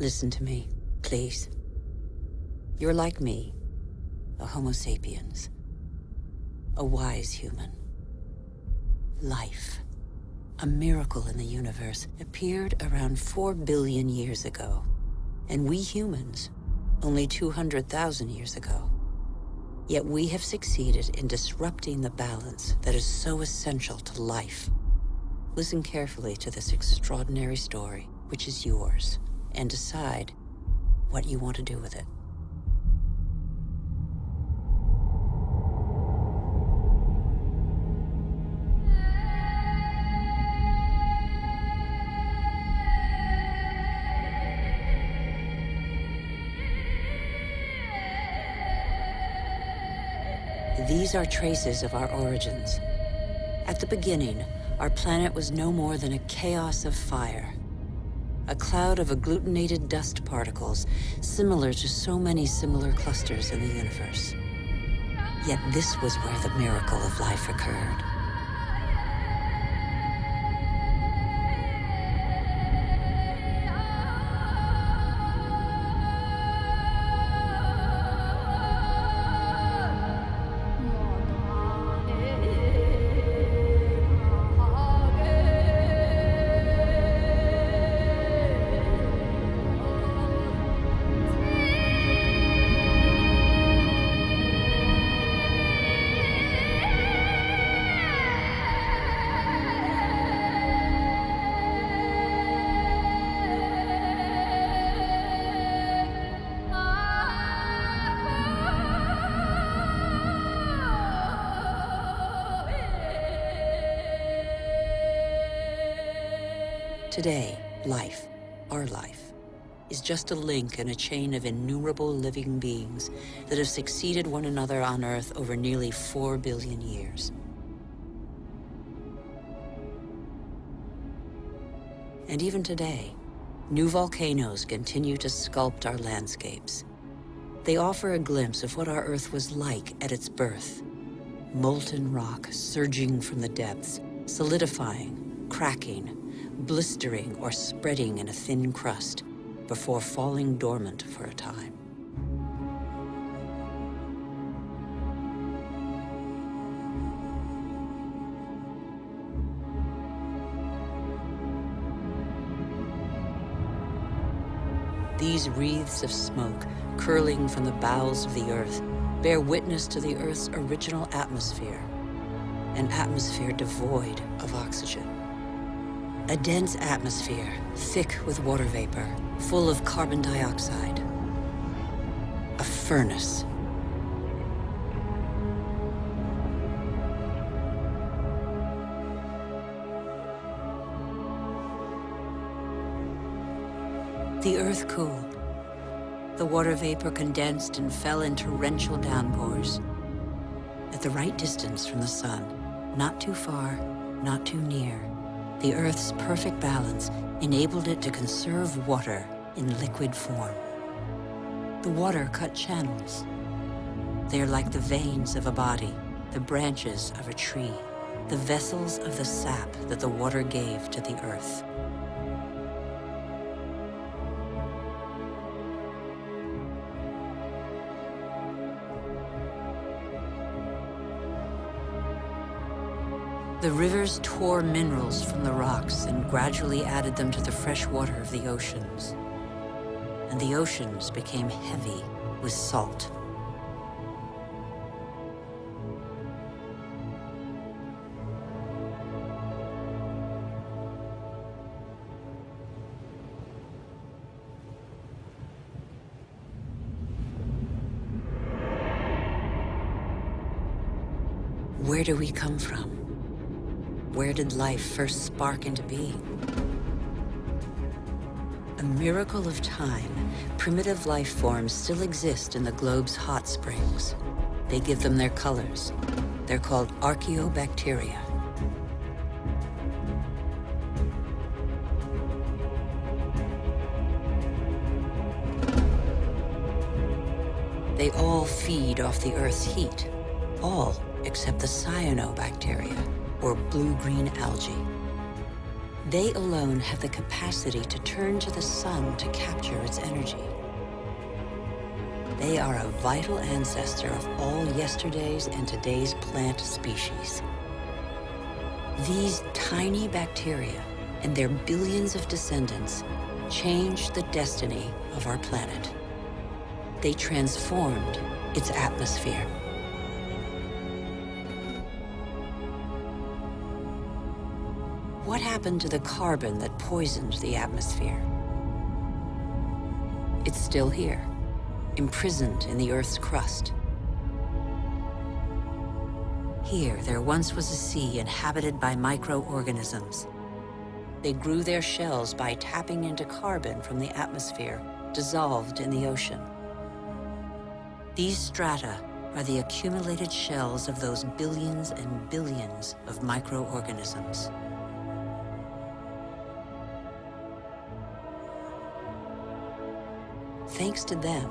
Listen to me, please. You're like me, a Homo sapiens. A wise human. Life, a miracle in the universe, appeared around 4 billion years ago. And we humans, only 200,000 years ago. Yet we have succeeded in disrupting the balance that is so essential to life. Listen carefully to this extraordinary story, which is yours, and decide what you want to do with it. These are traces of our origins. At the beginning, our planet was no more than a chaos of fire. A cloud of agglutinated dust particles, similar to so many similar clusters in the universe. Yet this was where the miracle of life occurred. Today, life, our life, is just a link in a chain of innumerable living beings that have succeeded one another on Earth over nearly 4 billion years. And even today, new volcanoes continue to sculpt our landscapes. They offer a glimpse of what our Earth was like at its birth. Molten rock surging from the depths, solidifying, cracking, blistering or spreading in a thin crust before falling dormant for a time. These wreaths of smoke curling from the bowels of the Earth bear witness to the Earth's original atmosphere, an atmosphere devoid of oxygen. A dense atmosphere, thick with water vapor, full of carbon dioxide. A furnace. The Earth cooled. The water vapor condensed and fell in torrential downpours. At the right distance from the sun, not too far, not too near, the Earth's perfect balance enabled it to conserve water in liquid form. The water cut channels. They are like the veins of a body, the branches of a tree, the vessels of the sap that the water gave to the Earth. The rivers tore minerals from the rocks and gradually added them to the fresh water of the oceans. And the oceans became heavy with salt. Where do we come from? Where did life first spark into being? A miracle of time, primitive life forms still exist in the globe's hot springs. They give them their colors. They're called archaeobacteria. They all feed off the Earth's heat. All except the cyanobacteria, or blue-green algae. They alone have the capacity to turn to the sun to capture its energy. They are a vital ancestor of all yesterday's and today's plant species. These tiny bacteria and their billions of descendants changed the destiny of our planet. They transformed its atmosphere. What happened to the carbon that poisoned the atmosphere? It's still here, imprisoned in the Earth's crust. Here, there once was a sea inhabited by microorganisms. They grew their shells by tapping into carbon from the atmosphere, dissolved in the ocean. These strata are the accumulated shells of those billions and billions of microorganisms. Thanks to them,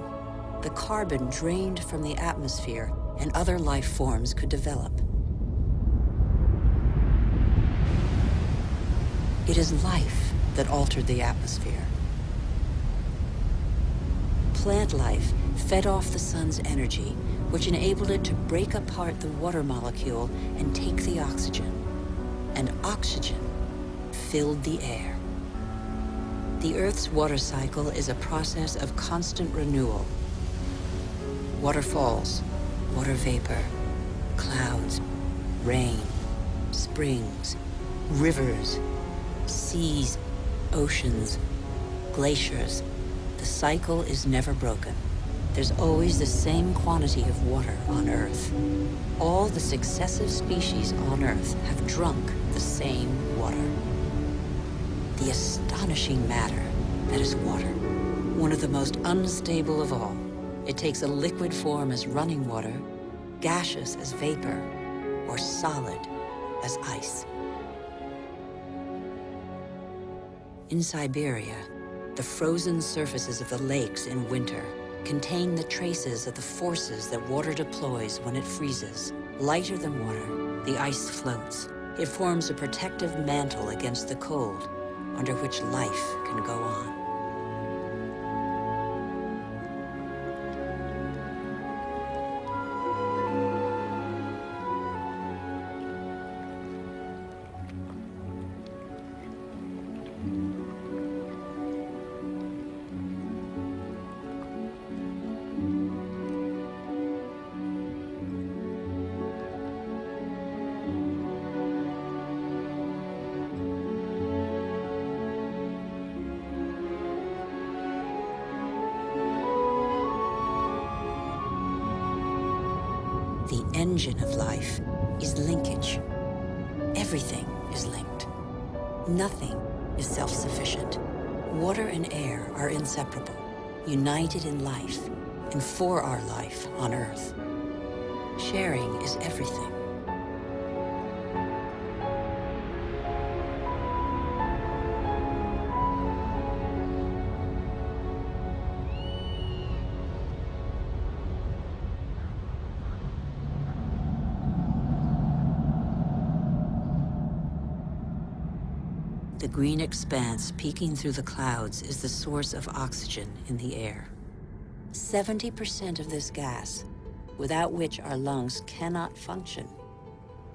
the carbon drained from the atmosphere and other life forms could develop. It is life that altered the atmosphere. Plant life fed off the sun's energy, which enabled it to break apart the water molecule and take the oxygen. And oxygen filled the air. The Earth's water cycle is a process of constant renewal. Waterfalls, water vapor, clouds, rain, springs, rivers, seas, oceans, glaciers. The cycle is never broken. There's always the same quantity of water on Earth. All the successive species on Earth have drunk the same water. The astonishing matter that is water, one of the most unstable of all. It takes a liquid form as running water, gaseous as vapor, or solid as ice. In Siberia, the frozen surfaces of the lakes in winter contain the traces of the forces that water deploys when it freezes. Lighter than water, the ice floats. It forms a protective mantle against the cold, under which life can go on. The engine of life is linkage. Everything is linked. Nothing is self-sufficient. Water and air are inseparable, united in life and for our life on Earth. Sharing is everything. The green expanse peeking through the clouds is the source of oxygen in the air. 70% of this gas, without which our lungs cannot function,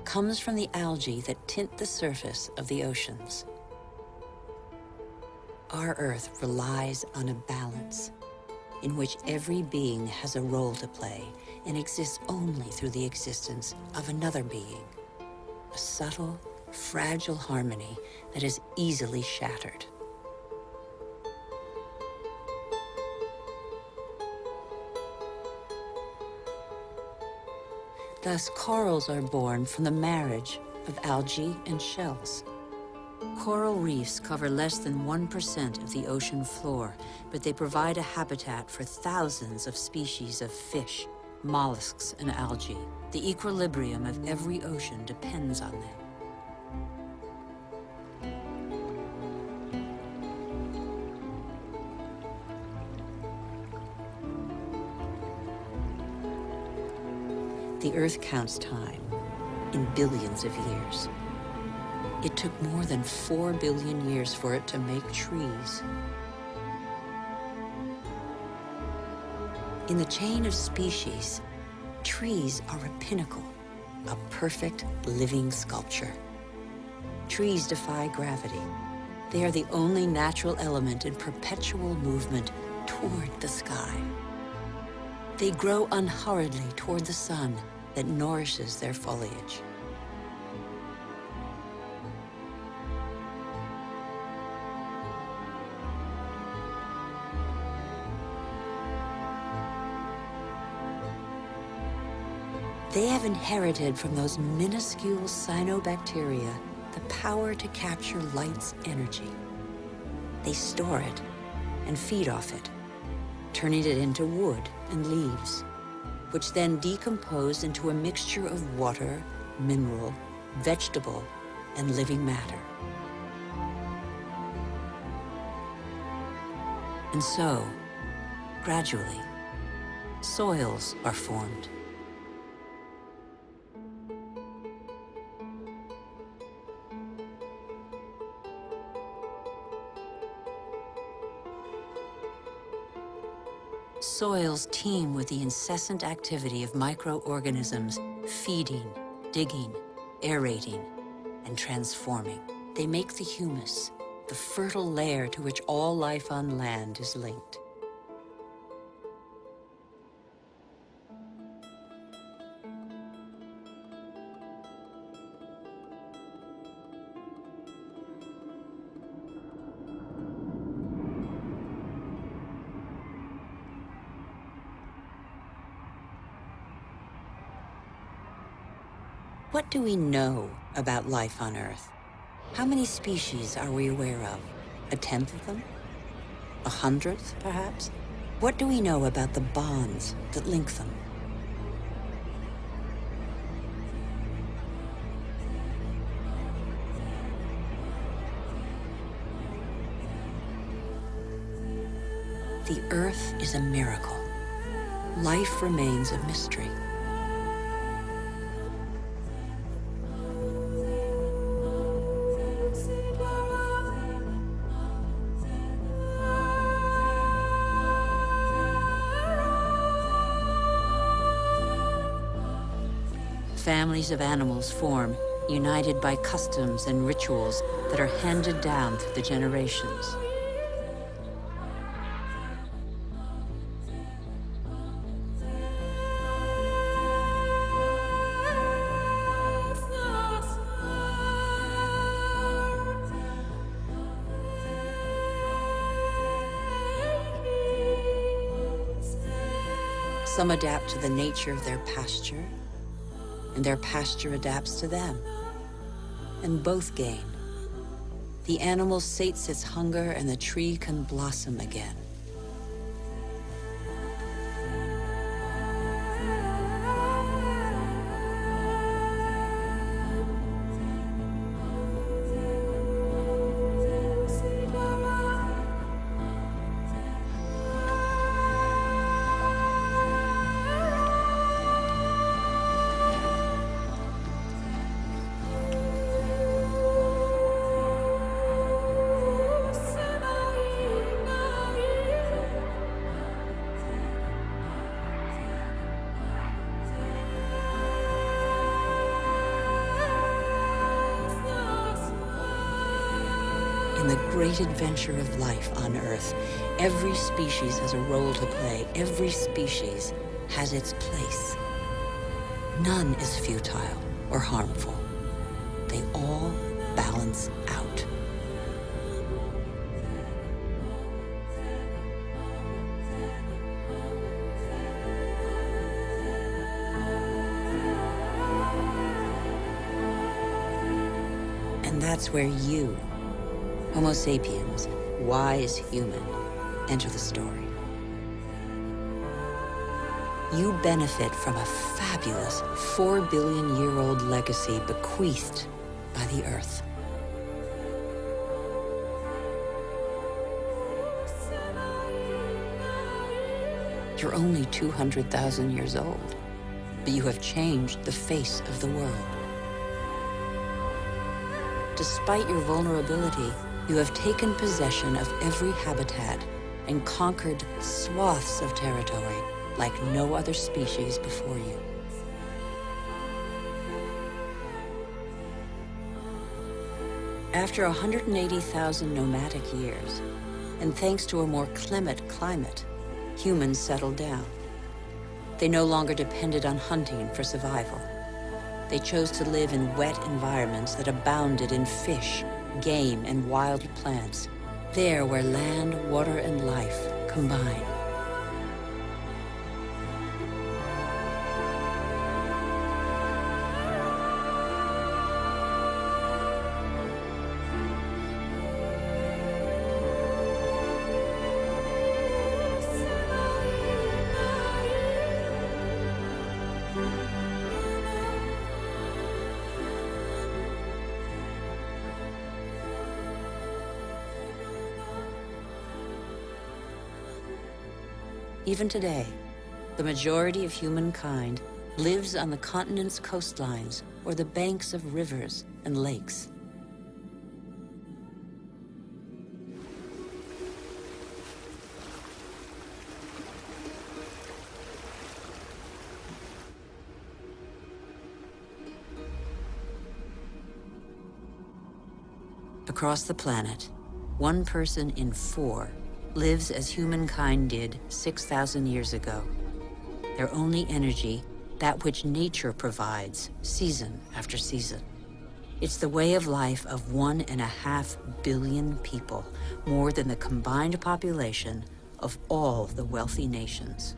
comes from the algae that tint the surface of the oceans. Our Earth relies on a balance in which every being has a role to play and exists only through the existence of another being. A subtle, fragile harmony that is easily shattered. Thus, corals are born from the marriage of algae and shells. Coral reefs cover less than 1% of the ocean floor, but they provide a habitat for thousands of species of fish, mollusks, and algae. The equilibrium of every ocean depends on them. The Earth counts time in billions of years. It took more than 4 billion years for it to make trees. In the chain of species, trees are a pinnacle, a perfect living sculpture. Trees defy gravity. They are the only natural element in perpetual movement toward the sky. They grow unhurriedly toward the sun that nourishes their foliage. They have inherited from those minuscule cyanobacteria the power to capture light's energy. They store it and feed off it, turning it into wood and leaves, which then decompose into a mixture of water, mineral, vegetable, and living matter. And so, gradually, soils are formed. Soils teem with the incessant activity of microorganisms feeding, digging, aerating, and transforming. They make the humus, the fertile layer to which all life on land is linked. What do we know about life on Earth? How many species are we aware of? 1/10 of them? 100th, perhaps? What do we know about the bonds that link them? The Earth is a miracle. Life remains a mystery. Families of animals form, united by customs and rituals that are handed down through the generations. Some adapt to the nature of their pasture, and their pasture adapts to them. And both gain. The animal sates its hunger, and the tree can blossom again. In the great adventure of life on Earth, every species has a role to play. Every species has its place. None is futile or harmful. They all balance out. And that's where you, Homo sapiens, wise human, enter the story. You benefit from a fabulous 4 billion-year-old legacy bequeathed by the Earth. You're only 200,000 years old, but you have changed the face of the world. Despite your vulnerability, you have taken possession of every habitat and conquered swaths of territory like no other species before you. After 180,000 nomadic years, and thanks to a more clement climate, humans settled down. They no longer depended on hunting for survival. They chose to live in wet environments that abounded in fish, game, and wild plants, there where land, water, and life combine. Even today, the majority of humankind lives on the continent's coastlines or the banks of rivers and lakes. Across the planet, 1 person in 4 lives as humankind did 6,000 years ago. Their only energy, that which nature provides, season after season. It's the way of life of 1.5 billion people, more than the combined population of all the wealthy nations.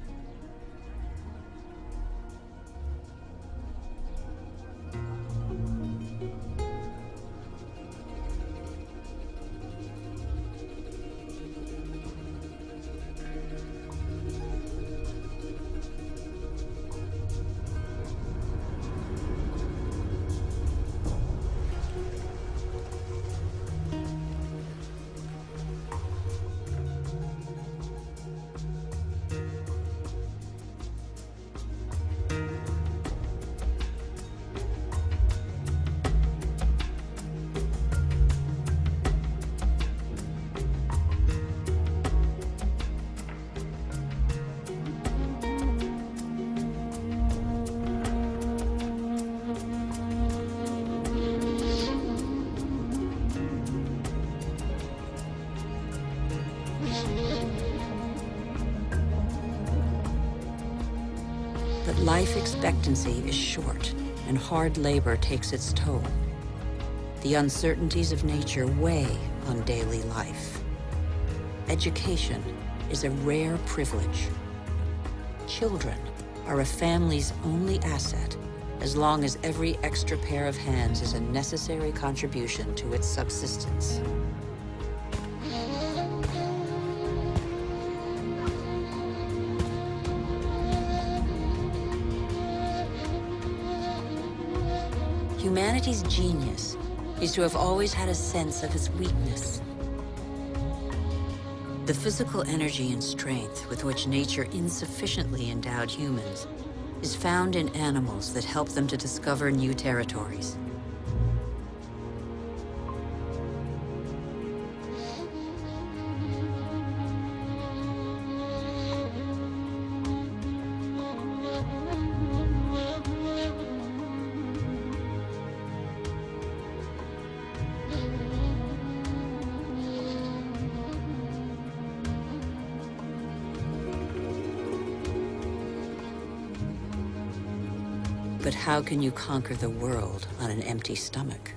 But life expectancy is short, and hard labor takes its toll. The uncertainties of nature weigh on daily life. Education is a rare privilege. Children are a family's only asset, as long as every extra pair of hands is a necessary contribution to its subsistence. Humanity's genius is to have always had a sense of its weakness. The physical energy and strength with which nature insufficiently endowed humans is found in animals that help them to discover new territories. But how can you conquer the world on an empty stomach?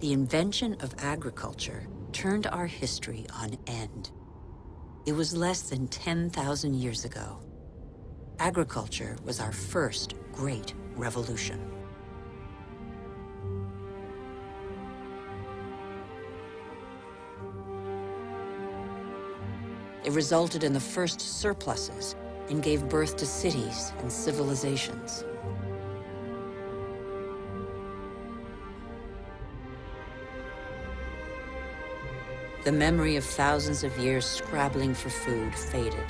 The invention of agriculture turned our history on end. It was less than 10,000 years ago. Agriculture was our first great revolution. It resulted in the first surpluses and gave birth to cities and civilizations. The memory of thousands of years scrabbling for food faded.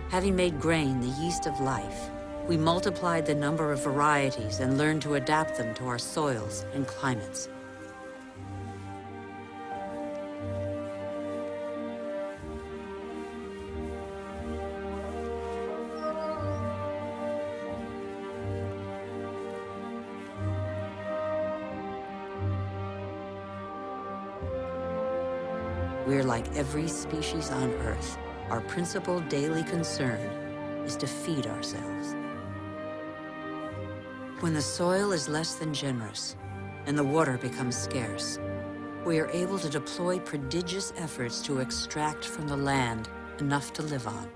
Having made grain the yeast of life, We multiplied the number of varieties and learned to adapt them to our soils and climates. We're like every species on Earth. Our principal daily concern is to feed ourselves. When the soil is less than generous and the water becomes scarce, we are able to deploy prodigious efforts to extract from the land enough to live on.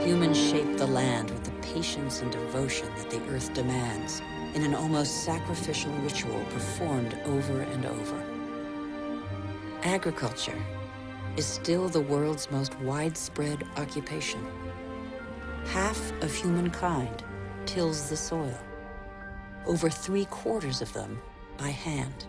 Humans shape the land with the patience and devotion that the earth demands in an almost sacrificial ritual performed over and over. Agriculture is still the world's most widespread occupation. Half of humankind tills the soil, over 3/4 of them by hand.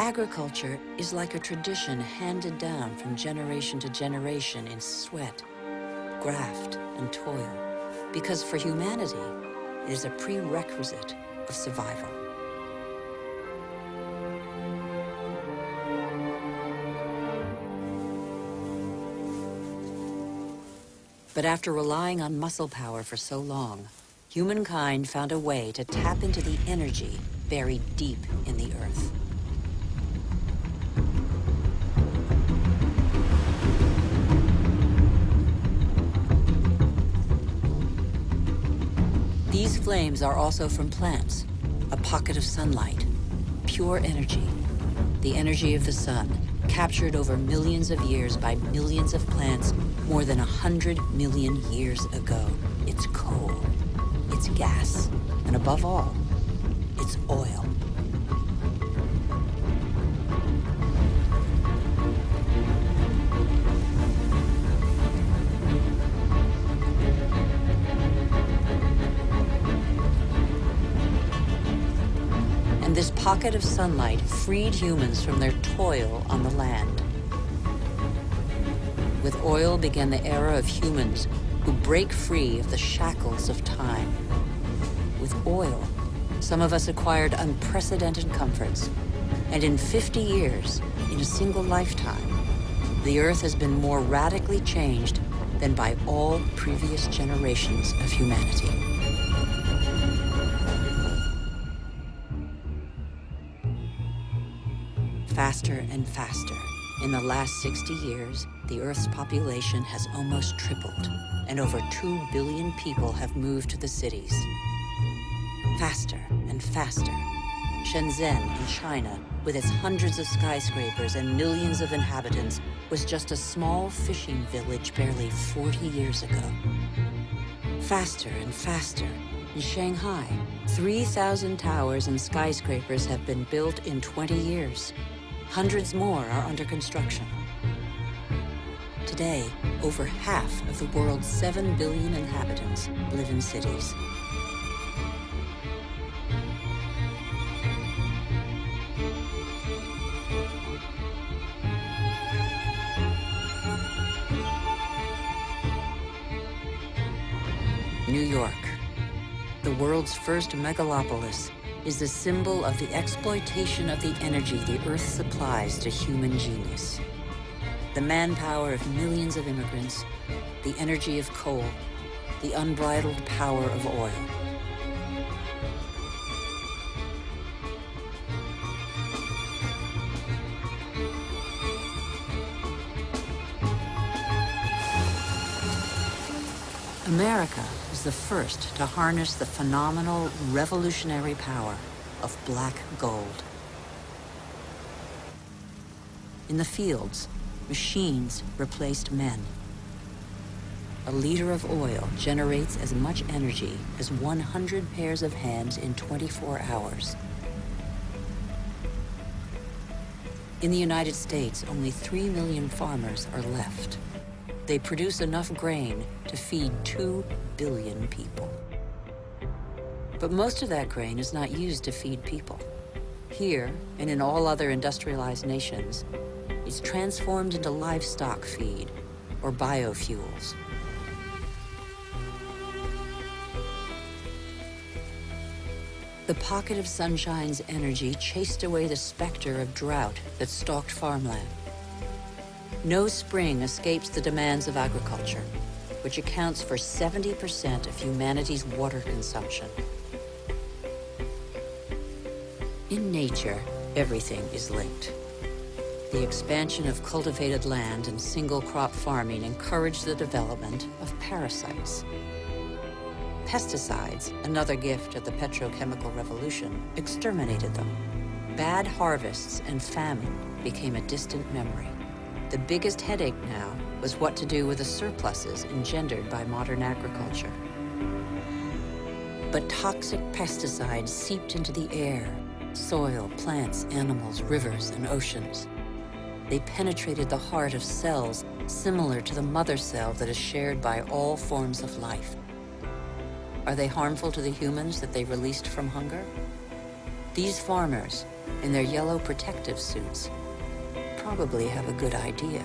Agriculture is like a tradition handed down from generation to generation in sweat, graft, and toil, because for humanity, it is a prerequisite of survival. But after relying on muscle power for so long, humankind found a way to tap into the energy buried deep in the earth. These flames are also from plants, a pocket of sunlight, pure energy, the energy of the sun, captured over millions of years by millions of plants more than 100 million years ago. It's coal, it's gas, and above all, it's oil. And this pocket of sunlight freed humans from their toil on the land. With oil began the era of humans who break free of the shackles of time. With oil, some of us acquired unprecedented comforts. And in 50 years, in a single lifetime, the Earth has been more radically changed than by all previous generations of humanity. Faster and faster. In the last 60 years, the Earth's population has almost tripled, and over 2 billion people have moved to the cities. Faster and faster. Shenzhen in China, with its hundreds of skyscrapers and millions of inhabitants, was just a small fishing village barely 40 years ago. Faster and faster. In Shanghai, 3,000 towers and skyscrapers have been built in 20 years. Hundreds more are under construction. Today, over half of the world's 7 billion inhabitants live in cities. New York, the world's first megalopolis, is the symbol of the exploitation of the energy the Earth supplies to human genius. The manpower of millions of immigrants, the energy of coal, the unbridled power of oil. America was the first to harness the phenomenal, revolutionary power of black gold. In the fields, machines replaced men. a liter of oil generates as much energy as 100 pairs of hands in 24 hours. In the United States, only 3 million farmers are left. They produce enough grain to feed 2 billion people. But most of that grain is not used to feed people. Here, and in all other industrialized nations, it's transformed into livestock feed, or biofuels. The pocket of sunshine's energy chased away the specter of drought that stalked farmland. No spring escapes the demands of agriculture, which accounts for 70% of humanity's water consumption. In nature, everything is linked. The expansion of cultivated land and single-crop farming encouraged the development of parasites. Pesticides, another gift of the petrochemical revolution, exterminated them. Bad harvests and famine became a distant memory. The biggest headache now was what to do with the surpluses engendered by modern agriculture. But toxic pesticides seeped into the air, soil, plants, animals, rivers, and oceans. They penetrated the heart of cells similar to the mother cell that is shared by all forms of life. Are they harmful to the humans that they released from hunger? These farmers, in their yellow protective suits, probably have a good idea.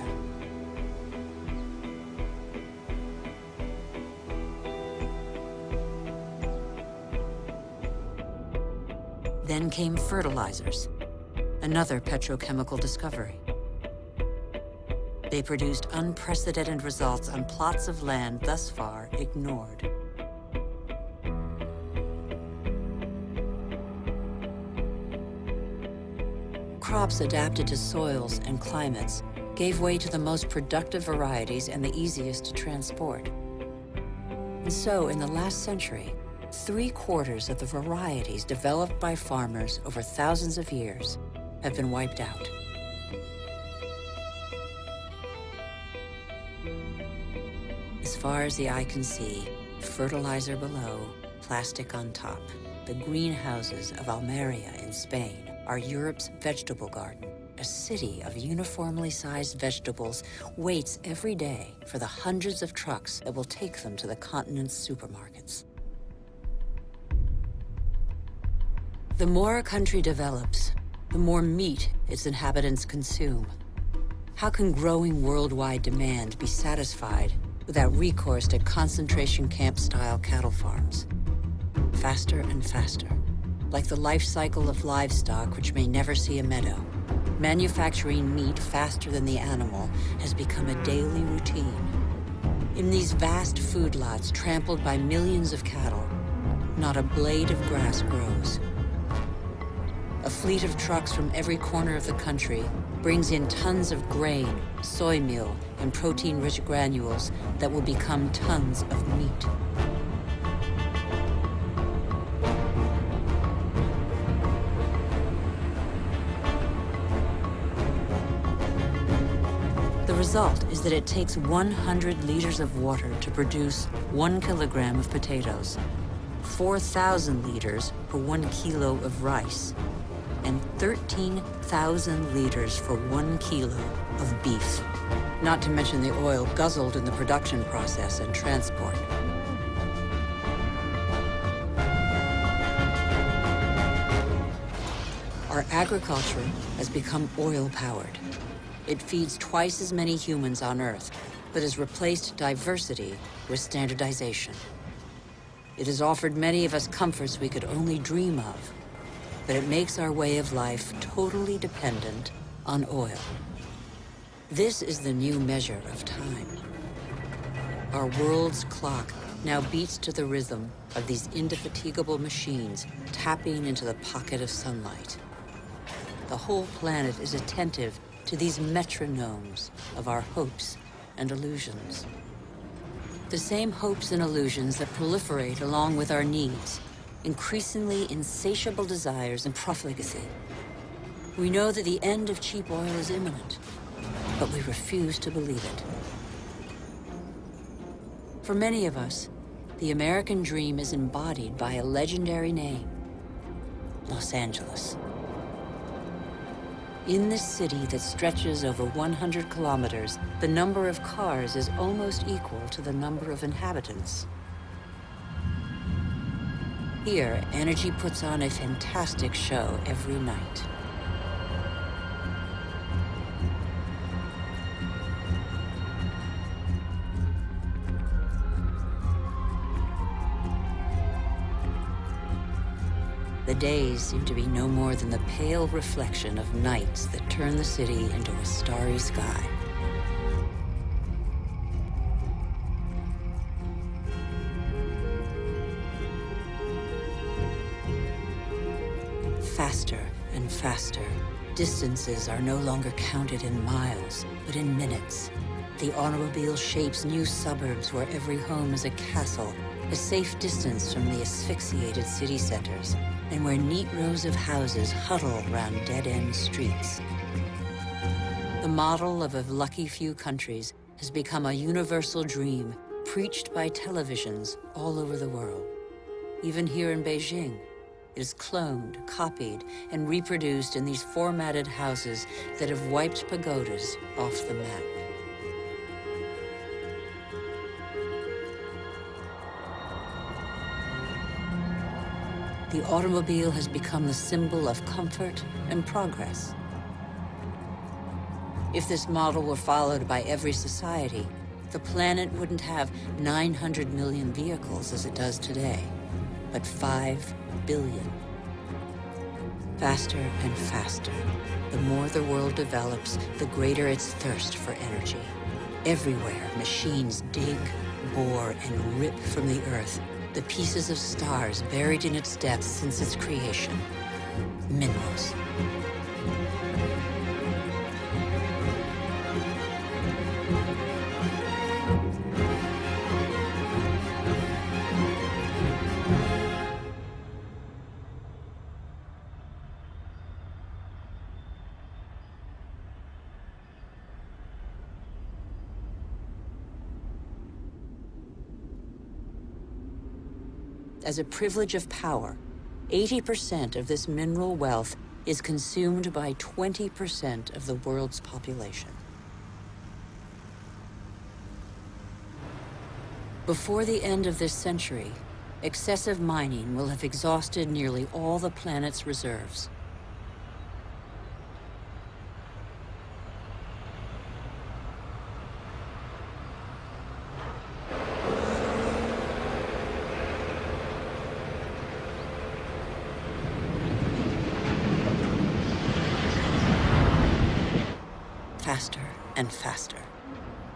Then came fertilizers, another petrochemical discovery. They produced unprecedented results on plots of land thus far ignored. Crops adapted to soils and climates gave way to the most productive varieties and the easiest to transport. And so, in the last century, 3/4 of the varieties developed by farmers over thousands of years have been wiped out. As far as the eye can see, fertilizer below, plastic on top. The greenhouses of Almeria in Spain are Europe's vegetable garden. A city of uniformly sized vegetables waits every day for the hundreds of trucks that will take them to the continent's supermarkets. The more a country develops, the more meat its inhabitants consume. How can growing worldwide demand be satisfied without recourse to concentration camp-style cattle farms? Faster and faster, like the life cycle of livestock which may never see a meadow. Manufacturing meat faster than the animal has become a daily routine. In these vast food lots trampled by millions of cattle, not a blade of grass grows. A fleet of trucks from every corner of the country brings in tons of grain, soy meal, and protein-rich granules that will become tons of meat. The result is that it takes 100 liters of water to produce 1 kilogram of potatoes, 4,000 liters for 1 kilo of rice, and 13,000 liters for 1 kilo of beef, not to mention the oil guzzled in the production process and transport. Our agriculture has become oil-powered. It feeds twice as many humans on Earth, but has replaced diversity with standardization. It has offered many of us comforts we could only dream of, but it makes our way of life totally dependent on oil. This is the new measure of time. Our world's clock now beats to the rhythm of these indefatigable machines tapping into the pocket of sunlight. The whole planet is attentive to these metronomes of our hopes and illusions. The same hopes and illusions that proliferate along with our needs, increasingly insatiable desires and profligacy. We know that the end of cheap oil is imminent, but we refuse to believe it. For many of us, the American dream is embodied by a legendary name, Los Angeles. In this city that stretches over 100 kilometers, the number of cars is almost equal to the number of inhabitants. Here, energy puts on a fantastic show every night. The days seem to be no more than the pale reflection of nights that turn the city into a starry sky. Faster and faster. Distances are no longer counted in miles, but in minutes. The automobile shapes new suburbs where every home is a castle, a safe distance from the asphyxiated city centers, and where neat rows of houses huddle around dead-end streets. The model of a lucky few countries has become a universal dream preached by televisions all over the world. Even here in Beijing, it is cloned, copied, and reproduced in these formatted houses that have wiped pagodas off the map. The automobile has become the symbol of comfort and progress. If this model were followed by every society, the planet wouldn't have 900 million vehicles as it does today, but 5 billion. Faster and faster. The more the world develops, the greater its thirst for energy. Everywhere, machines dig, bore, and rip from the earth the pieces of stars buried in its depths since its creation. Minerals. As a privilege of power, 80% of this mineral wealth is consumed by 20% of the world's population. Before the end of this century, excessive mining will have exhausted nearly all the planet's reserves. Faster and faster.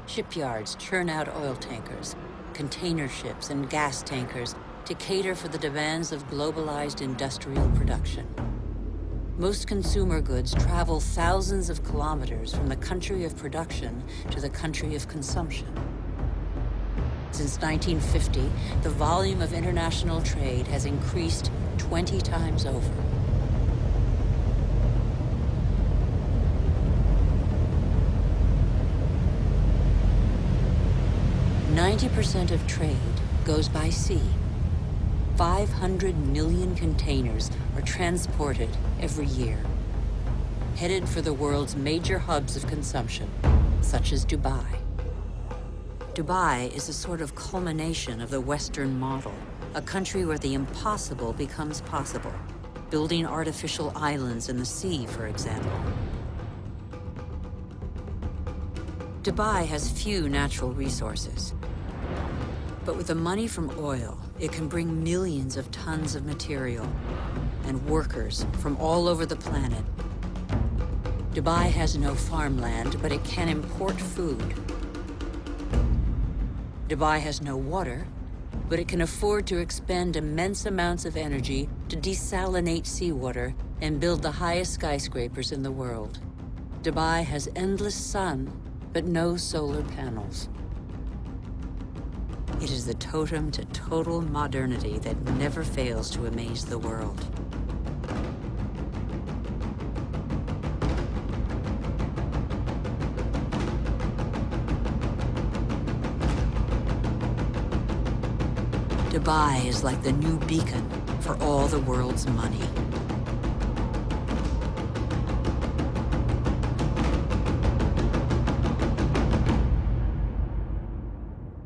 Shipyards churn out oil tankers, container ships, and gas tankers to cater for the demands of globalized industrial production. Most consumer goods travel thousands of kilometers from the country of production to the country of consumption. Since 1950, the volume of international trade has increased 20 times over. 90% of trade goes by sea. 500 million containers are transported every year, headed for the world's major hubs of consumption, such as Dubai. Dubai is a sort of culmination of the Western model, a country where the impossible becomes possible, building artificial islands in the sea, for example. Dubai has few natural resources. But with the money from oil, it can bring millions of tons of material and workers from all over the planet. Dubai has no farmland, but it can import food. Dubai has no water, but it can afford to expend immense amounts of energy to desalinate seawater and build the highest skyscrapers in the world. Dubai has endless sun, but no solar panels. It is the totem to total modernity that never fails to amaze the world. Dubai is like the new beacon for all the world's money.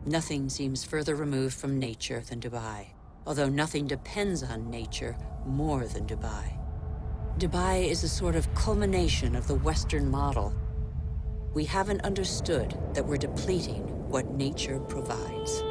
Nothing seems further removed from nature than Dubai, although nothing depends on nature more than Dubai. Dubai is a sort of culmination of the Western model. We haven't understood that we're depleting what nature provides.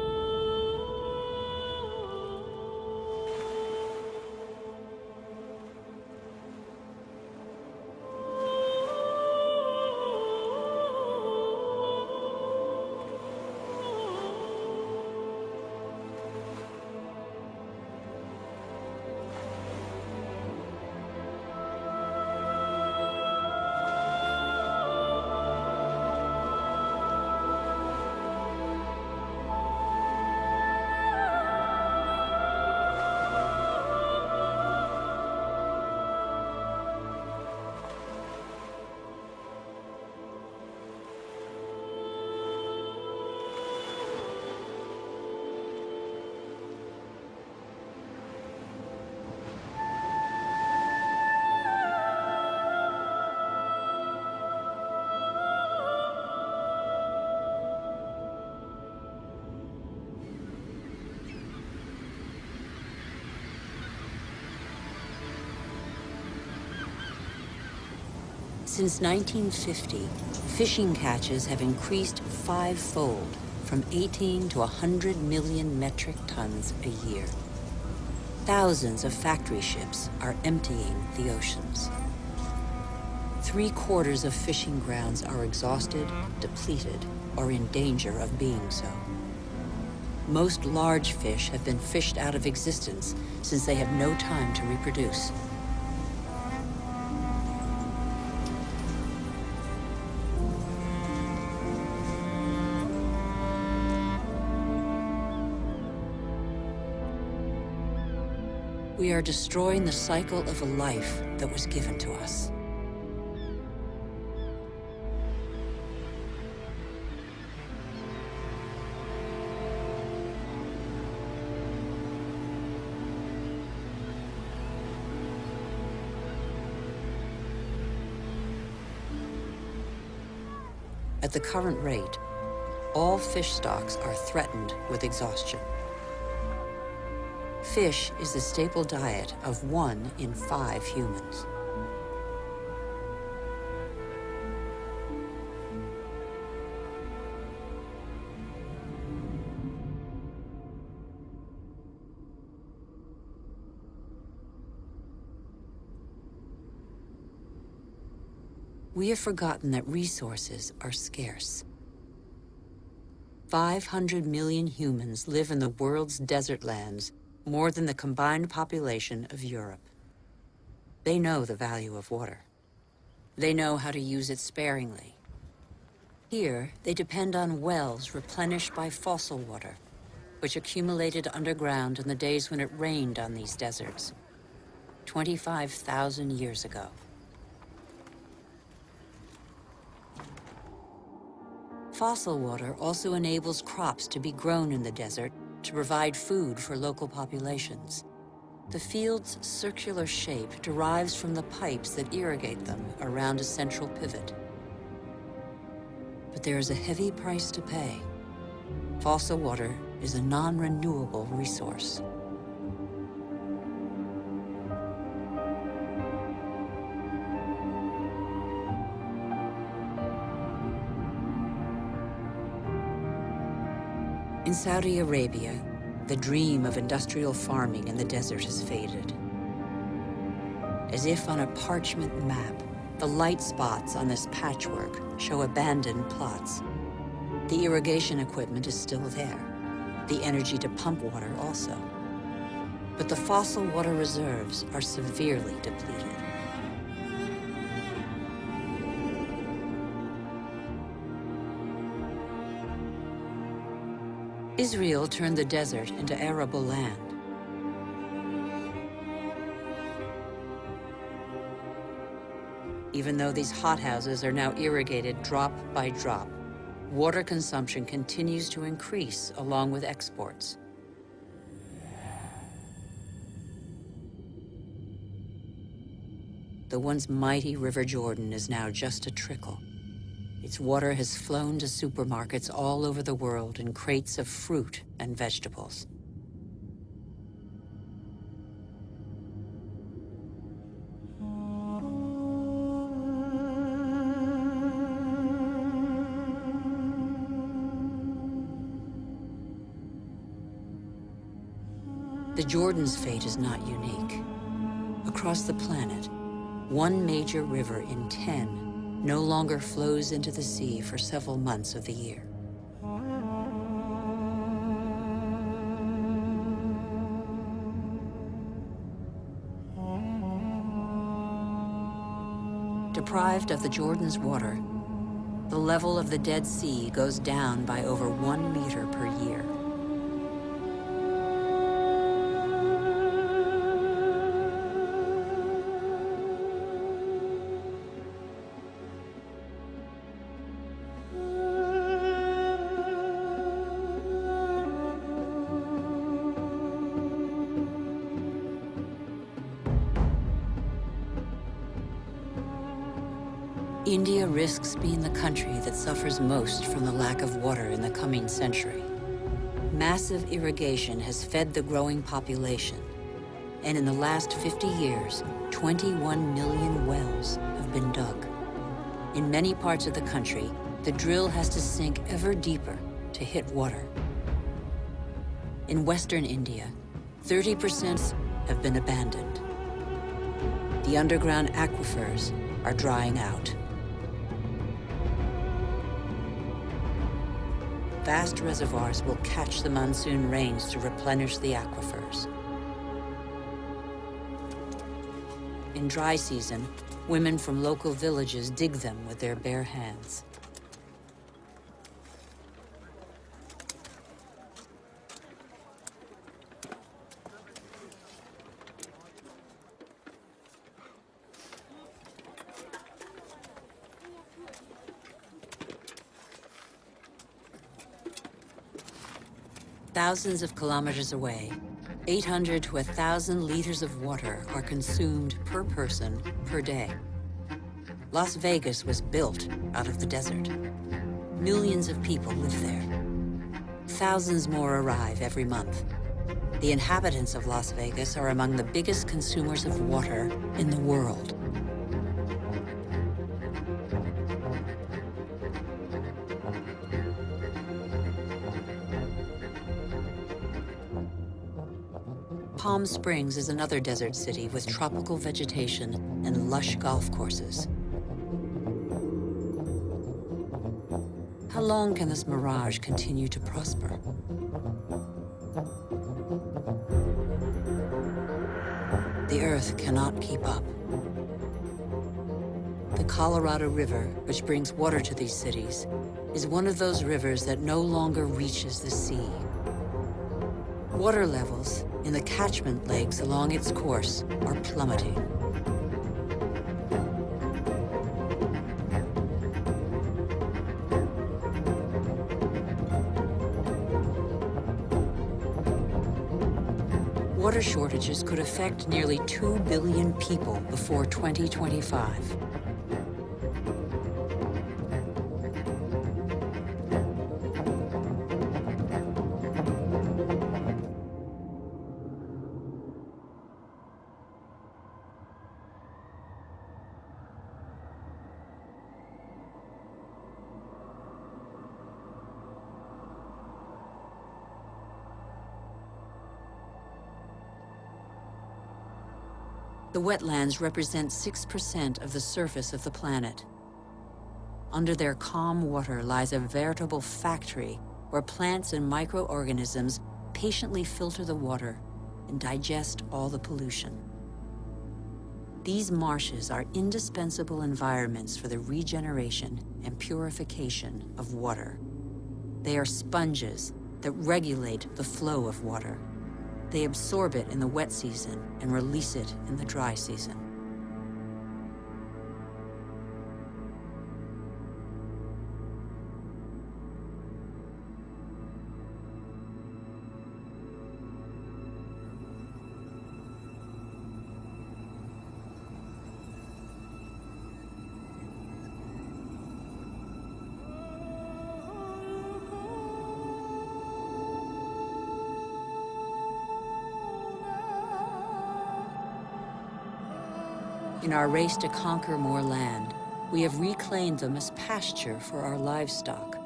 Since 1950, fishing catches have increased five-fold, from 18 to 100 million metric tons a year. Thousands of factory ships are emptying the oceans. 3/4 of fishing grounds are exhausted, depleted, or in danger of being so. Most large fish have been fished out of existence since they have no time to reproduce. We are destroying the cycle of a life that was given to us. At the current rate, all fish stocks are threatened with exhaustion. Fish is the staple diet of 1 in 5 humans. We have forgotten that resources are scarce. 500 million humans live in the world's desert lands, more than the combined population of Europe. They know the value of water. They know how to use it sparingly. Here, they depend on wells replenished by fossil water, which accumulated underground in the days when it rained on these deserts, 25,000 years ago. Fossil water also enables crops to be grown in the desert to provide food for local populations. The field's circular shape derives from the pipes that irrigate them around a central pivot. But there is a heavy price to pay. Fossil water is a non-renewable resource. In Saudi Arabia, the dream of industrial farming in the desert has faded. As if on a parchment map, the light spots on this patchwork show abandoned plots. The irrigation equipment is still there, the energy to pump water also. But the fossil water reserves are severely depleted. Israel turned the desert into arable land. Even though these hothouses are now irrigated drop by drop, water consumption continues to increase along with exports. the once mighty River Jordan is now just a trickle. Its water has flown to supermarkets all over the world in crates of fruit and vegetables. The Jordan's fate is not unique. Across the planet, one major river in 10 no longer flows into the sea for several months of the year. Deprived of the Jordan's water, the level of the Dead Sea goes down by over 1 meter per year. India risks being the country that suffers most from the lack of water in the coming century. Massive irrigation has fed the growing population, and in the last 50 years, 21 million wells have been dug. In many parts of the country, the drill has to sink ever deeper to hit water. In western India, 30% have been abandoned. The underground aquifers are drying out. Vast reservoirs will catch the monsoon rains to replenish the aquifers. In dry season, women from local villages dig them with their bare hands. Thousands of kilometers away, 800 to 1,000 liters of water are consumed per person per day. Las Vegas was built out of the desert. Millions of people live there. Thousands more arrive every month. The inhabitants of Las Vegas are among the biggest consumers of water in the world. Palm Springs is another desert city with tropical vegetation and lush golf courses. How long can this mirage continue to prosper? The Earth cannot keep up. The Colorado River, which brings water to these cities, is one of those rivers that no longer reaches the sea. Water levels in the catchment lakes along its course are plummeting. Water shortages could affect nearly 2 billion people before 2025. The wetlands represent 6% of the surface of the planet. Under their calm water lies a veritable factory where plants and microorganisms patiently filter the water and digest all the pollution. These marshes are indispensable environments for the regeneration and purification of water. They are sponges that regulate the flow of water. They absorb it in the wet season and release it in the dry season. In our race to conquer more land, we have reclaimed them as pasture for our livestock,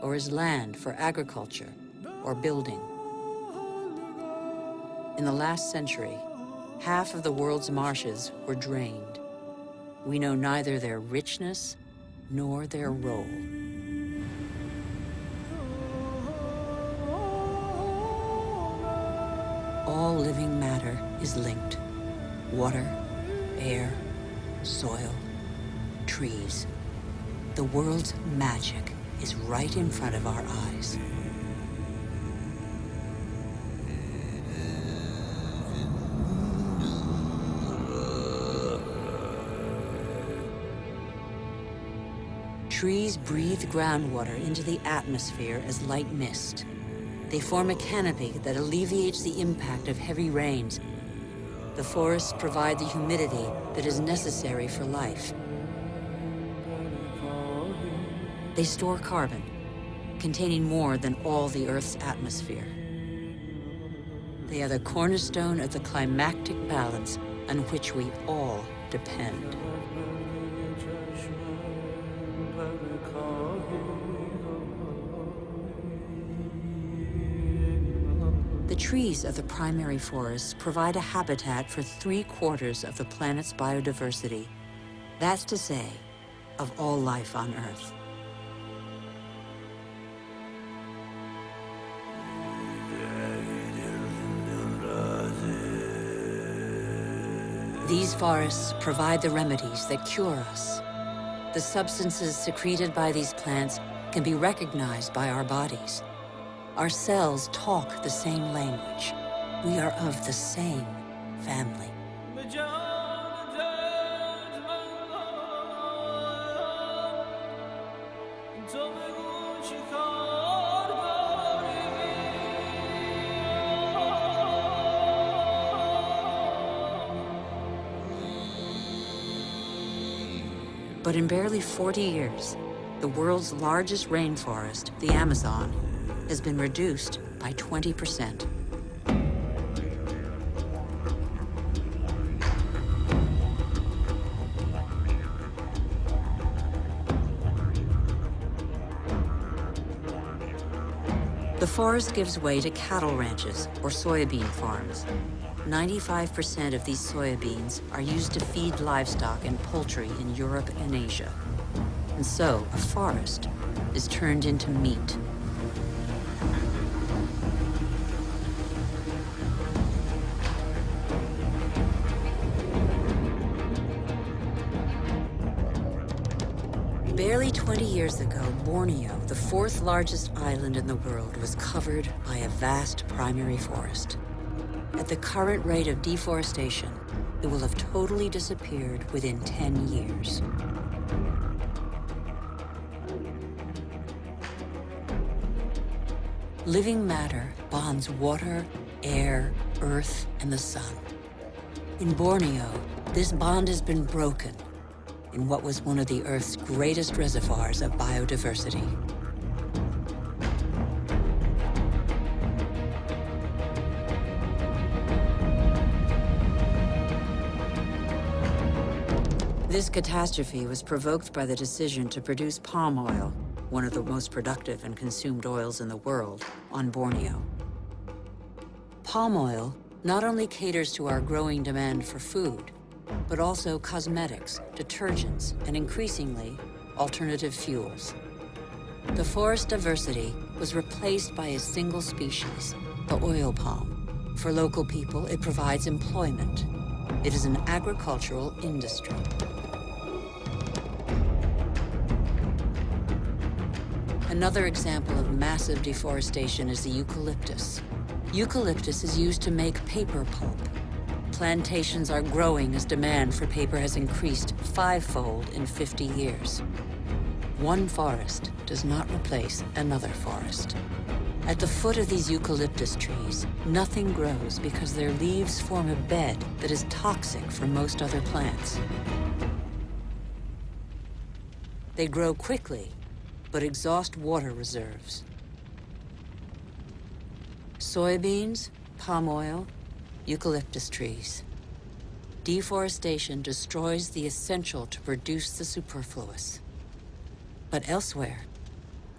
or as land for agriculture or building. In the last century, half of the world's marshes were drained. We know neither their richness nor their role. All living matter is linked. Water, air, soil, trees. The world's magic is right in front of our eyes. Trees breathe groundwater into the atmosphere as light mist. They form a canopy that alleviates the impact of heavy rains. The forests provide the humidity that is necessary for life. They store carbon, containing more than all the Earth's atmosphere. They are the cornerstone of the climactic balance on which we all depend. The trees of the primary forests provide a habitat for 3/4 of the planet's biodiversity. That's to say, of all life on Earth. These forests provide the remedies that cure us. The substances secreted by these plants can be recognized by our bodies. Our cells talk the same language. We are of the same family. But in barely 40 years, the world's largest rainforest, the Amazon, has been reduced by 20%. The forest gives way to cattle ranches or soybean farms. 95% of these soybeans are used to feed livestock and poultry in Europe and Asia. And so, a forest is turned into meat. Barely 20 years ago, Borneo, the 4th largest island in the world, was covered by a vast primary forest. At the current rate of deforestation, it will have totally disappeared within 10 years. Living matter bonds water, air, earth, and the sun. In Borneo, this bond has been broken in what was one of the Earth's greatest reservoirs of biodiversity. This catastrophe was provoked by the decision to produce palm oil, one of the most productive and consumed oils in the world, on Borneo. Palm oil not only caters to our growing demand for food, but also cosmetics, detergents, and increasingly, alternative fuels. The forest diversity was replaced by a single species, the oil palm. For local people, it provides employment. It is an agricultural industry. Another example of massive deforestation is the eucalyptus. Eucalyptus is used to make paper pulp. Plantations are growing as demand for paper has increased 5-fold in 50 years. One forest does not replace another forest. At the foot of these eucalyptus trees, nothing grows because their leaves form a bed that is toxic for most other plants. They grow quickly, but exhaust water reserves. Soybeans, palm oil, eucalyptus trees. Deforestation destroys the essential to produce the superfluous. But elsewhere,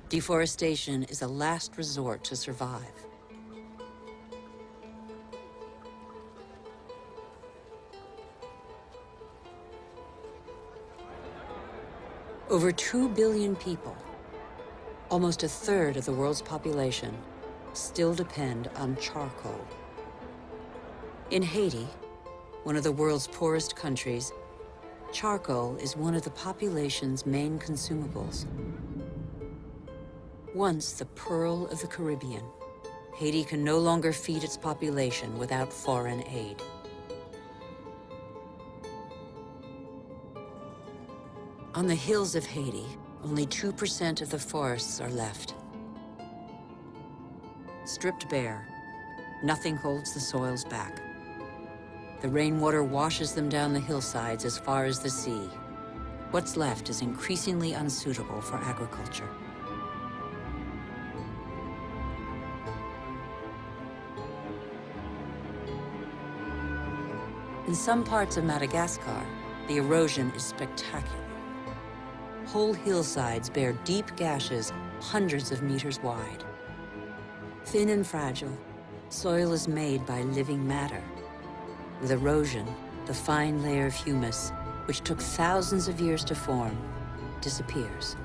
deforestation is a last resort to survive. Over 2 billion people, almost a third of the world's population, still depend on charcoal. In Haiti, one of the world's poorest countries, charcoal is one of the population's main consumables. Once the pearl of the Caribbean, Haiti can no longer feed its population without foreign aid. On the hills of Haiti, only 2% of the forests are left. Stripped bare, nothing holds the soils back. The rainwater washes them down the hillsides as far as the sea. What's left is increasingly unsuitable for agriculture. In some parts of Madagascar, the erosion is spectacular. Whole hillsides bear deep gashes hundreds of meters wide. Thin and fragile, soil is made by living matter. With erosion, the fine layer of humus, which took thousands of years to form, disappears.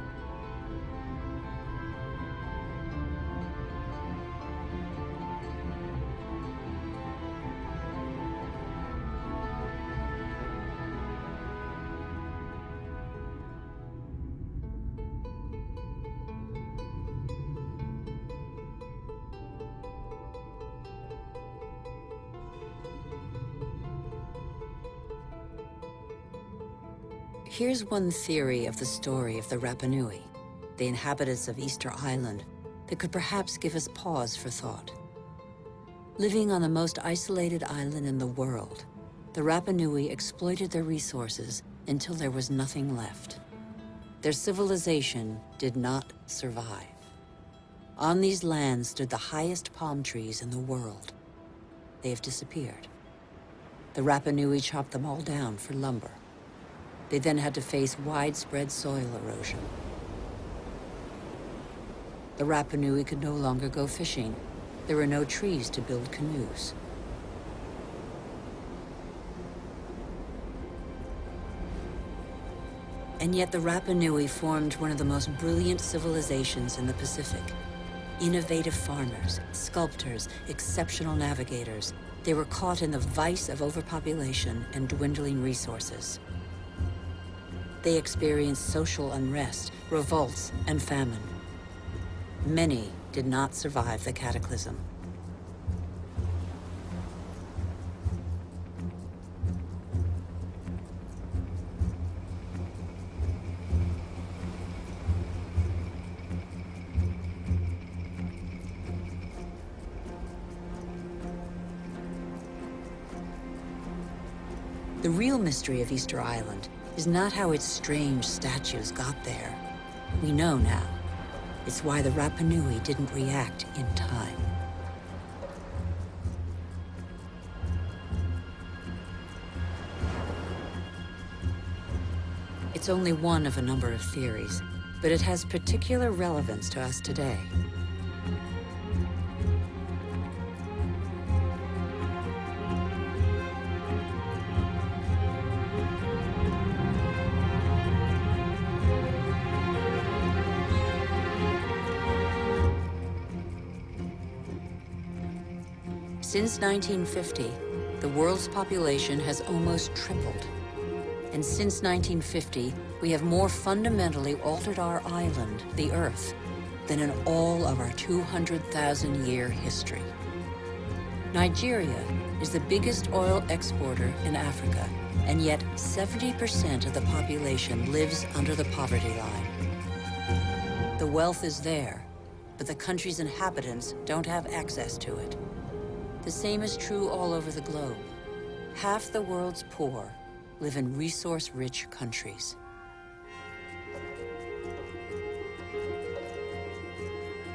Here's one theory of the story of the Rapa Nui, the inhabitants of Easter Island, that could perhaps give us pause for thought. Living on the most isolated island in the world, the Rapa Nui exploited their resources until there was nothing left. Their civilization did not survive. On these lands stood the highest palm trees in the world. They have disappeared. The Rapa Nui chopped them all down for lumber. They then had to face widespread soil erosion. The Rapa Nui could no longer go fishing. There were no trees to build canoes. And yet the Rapa Nui formed one of the most brilliant civilizations in the Pacific. Innovative farmers, sculptors, exceptional navigators. They were caught in the vice of overpopulation and dwindling resources. They experienced social unrest, revolts, and famine. Many did not survive the cataclysm. The real mystery of Easter Island is not how its strange statues got there. We know now. It's why the Rapa Nui didn't react in time. It's only one of a number of theories, but it has particular relevance to us today. Since 1950, the world's population has almost tripled. And since 1950, we have more fundamentally altered our island, the Earth, than in all of our 200,000-year history. Nigeria is the biggest oil exporter in Africa, and yet 70% of the population lives under the poverty line. The wealth is there, but the country's inhabitants don't have access to it. The same is true all over the globe. Half the world's poor live in resource-rich countries.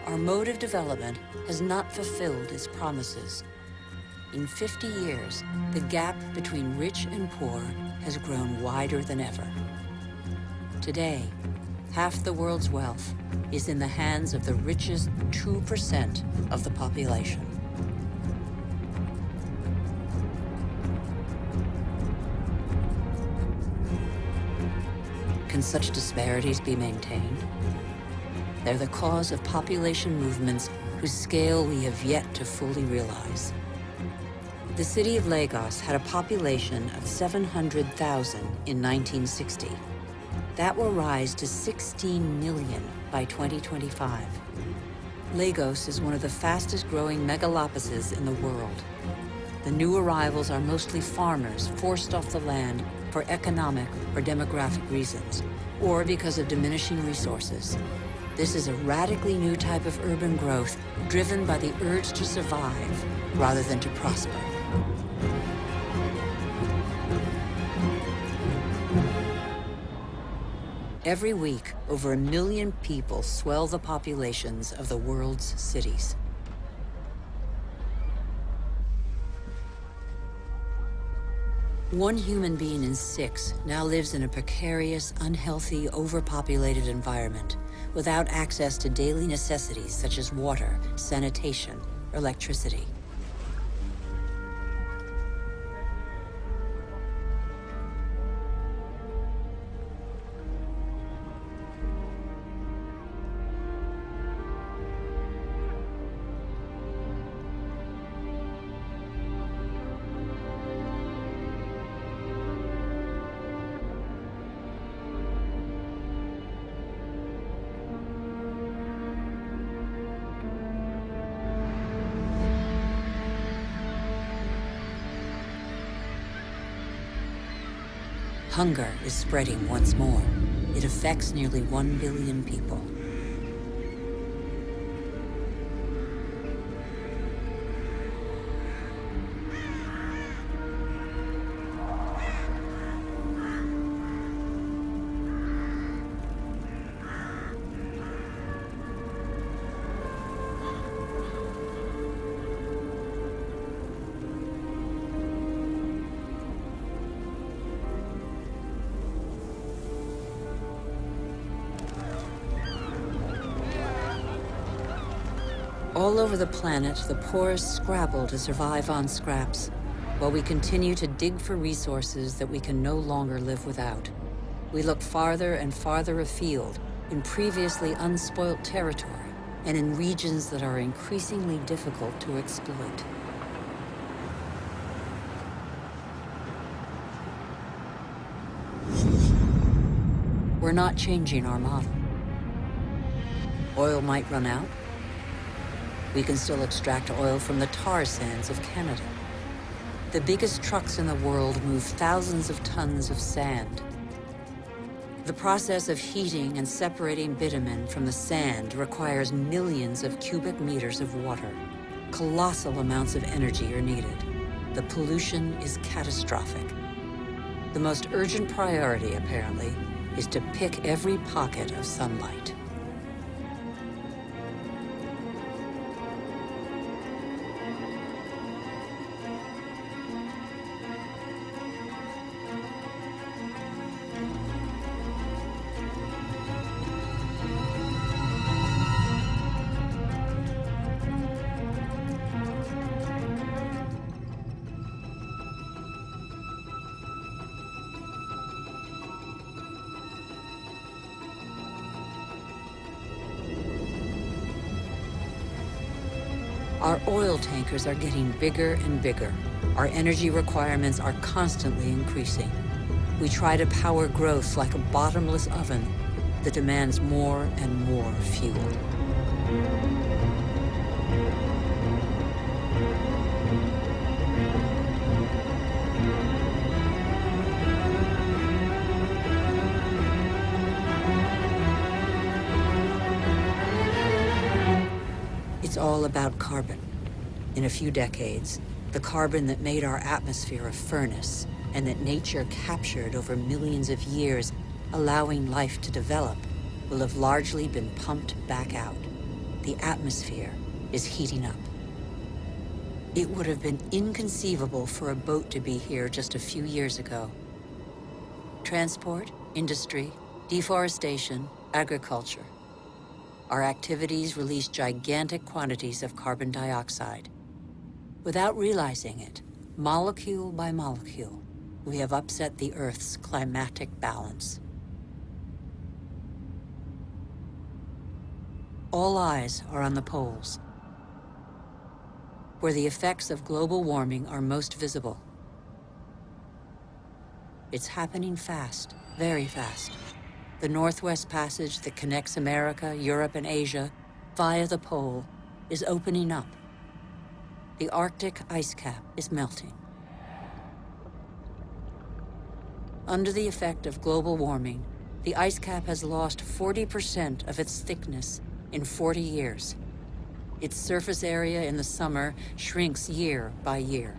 Our mode of development has not fulfilled its promises. In 50 years, the gap between rich and poor has grown wider than ever. Today, half the world's wealth is in the hands of the richest 2% of the population. Can such disparities be maintained? They're the cause of population movements whose scale we have yet to fully realize. The city of Lagos had a population of 700,000 in 1960. That will rise to 16 million by 2025. Lagos is one of the fastest growing megalopolises in the world. The new arrivals are mostly farmers forced off the land for economic or demographic reasons, or because of diminishing resources. This is a radically new type of urban growth driven by the urge to survive rather than to prosper. Every week, over 1 million people swell the populations of the world's cities. One human being in 6 now lives in a precarious, unhealthy, overpopulated environment without access to daily necessities such as water, sanitation, or electricity. Hunger is spreading once more. It affects nearly 1 billion people. All over the planet, the poorest scrabble to survive on scraps, while we continue to dig for resources that we can no longer live without. We look farther and farther afield, in previously unspoilt territory, and in regions that are increasingly difficult to exploit. We're not changing our model. Oil might run out. We can still extract oil from the tar sands of Canada. The biggest trucks in the world move thousands of tons of sand. The process of heating and separating bitumen from the sand requires millions of cubic meters of water. Colossal amounts of energy are needed. The pollution is catastrophic. The most urgent priority, apparently, is to pick every pocket of sunlight. Our oil tankers are getting bigger and bigger. Our energy requirements are constantly increasing. We try to power growth like a bottomless oven that demands more and more fuel. It's all about carbon. In a few decades, the carbon that made our atmosphere a furnace and that nature captured over millions of years, allowing life to develop, will have largely been pumped back out. The atmosphere is heating up. It would have been inconceivable for a boat to be here just a few years ago. Transport, industry, deforestation, agriculture. Our activities release gigantic quantities of carbon dioxide. Without realizing it, molecule by molecule, we have upset the Earth's climatic balance. All eyes are on the poles, where the effects of global warming are most visible. It's happening fast, very fast. The Northwest Passage that connects America, Europe, and Asia via the pole is opening up. The Arctic ice cap is melting. Under the effect of global warming, the ice cap has lost 40% of its thickness in 40 years. Its surface area in the summer shrinks year by year.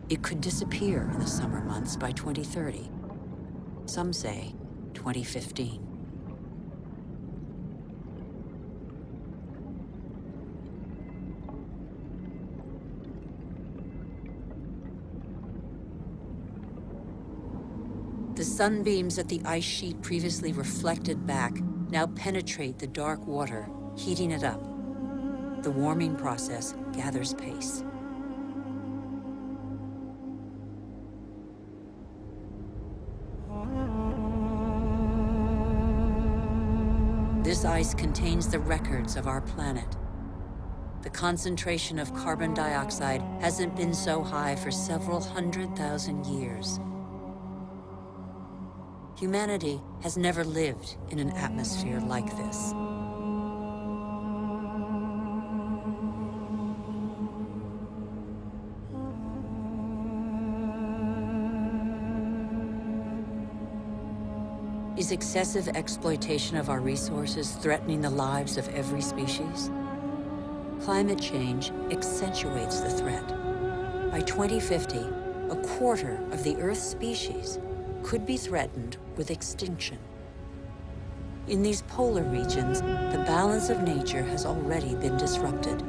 It could disappear in the summer months by 2030. Some say 2015. The sunbeams that the ice sheet previously reflected back now penetrate the dark water, heating it up. The warming process gathers pace. This ice contains the records of our planet. The concentration of carbon dioxide hasn't been so high for several 100,000 years. Humanity has never lived in an atmosphere like this. Is excessive exploitation of our resources threatening the lives of every species? Climate change accentuates the threat. By 2050, a quarter of the Earth's species could be threatened with extinction. In these polar regions, the balance of nature has already been disrupted.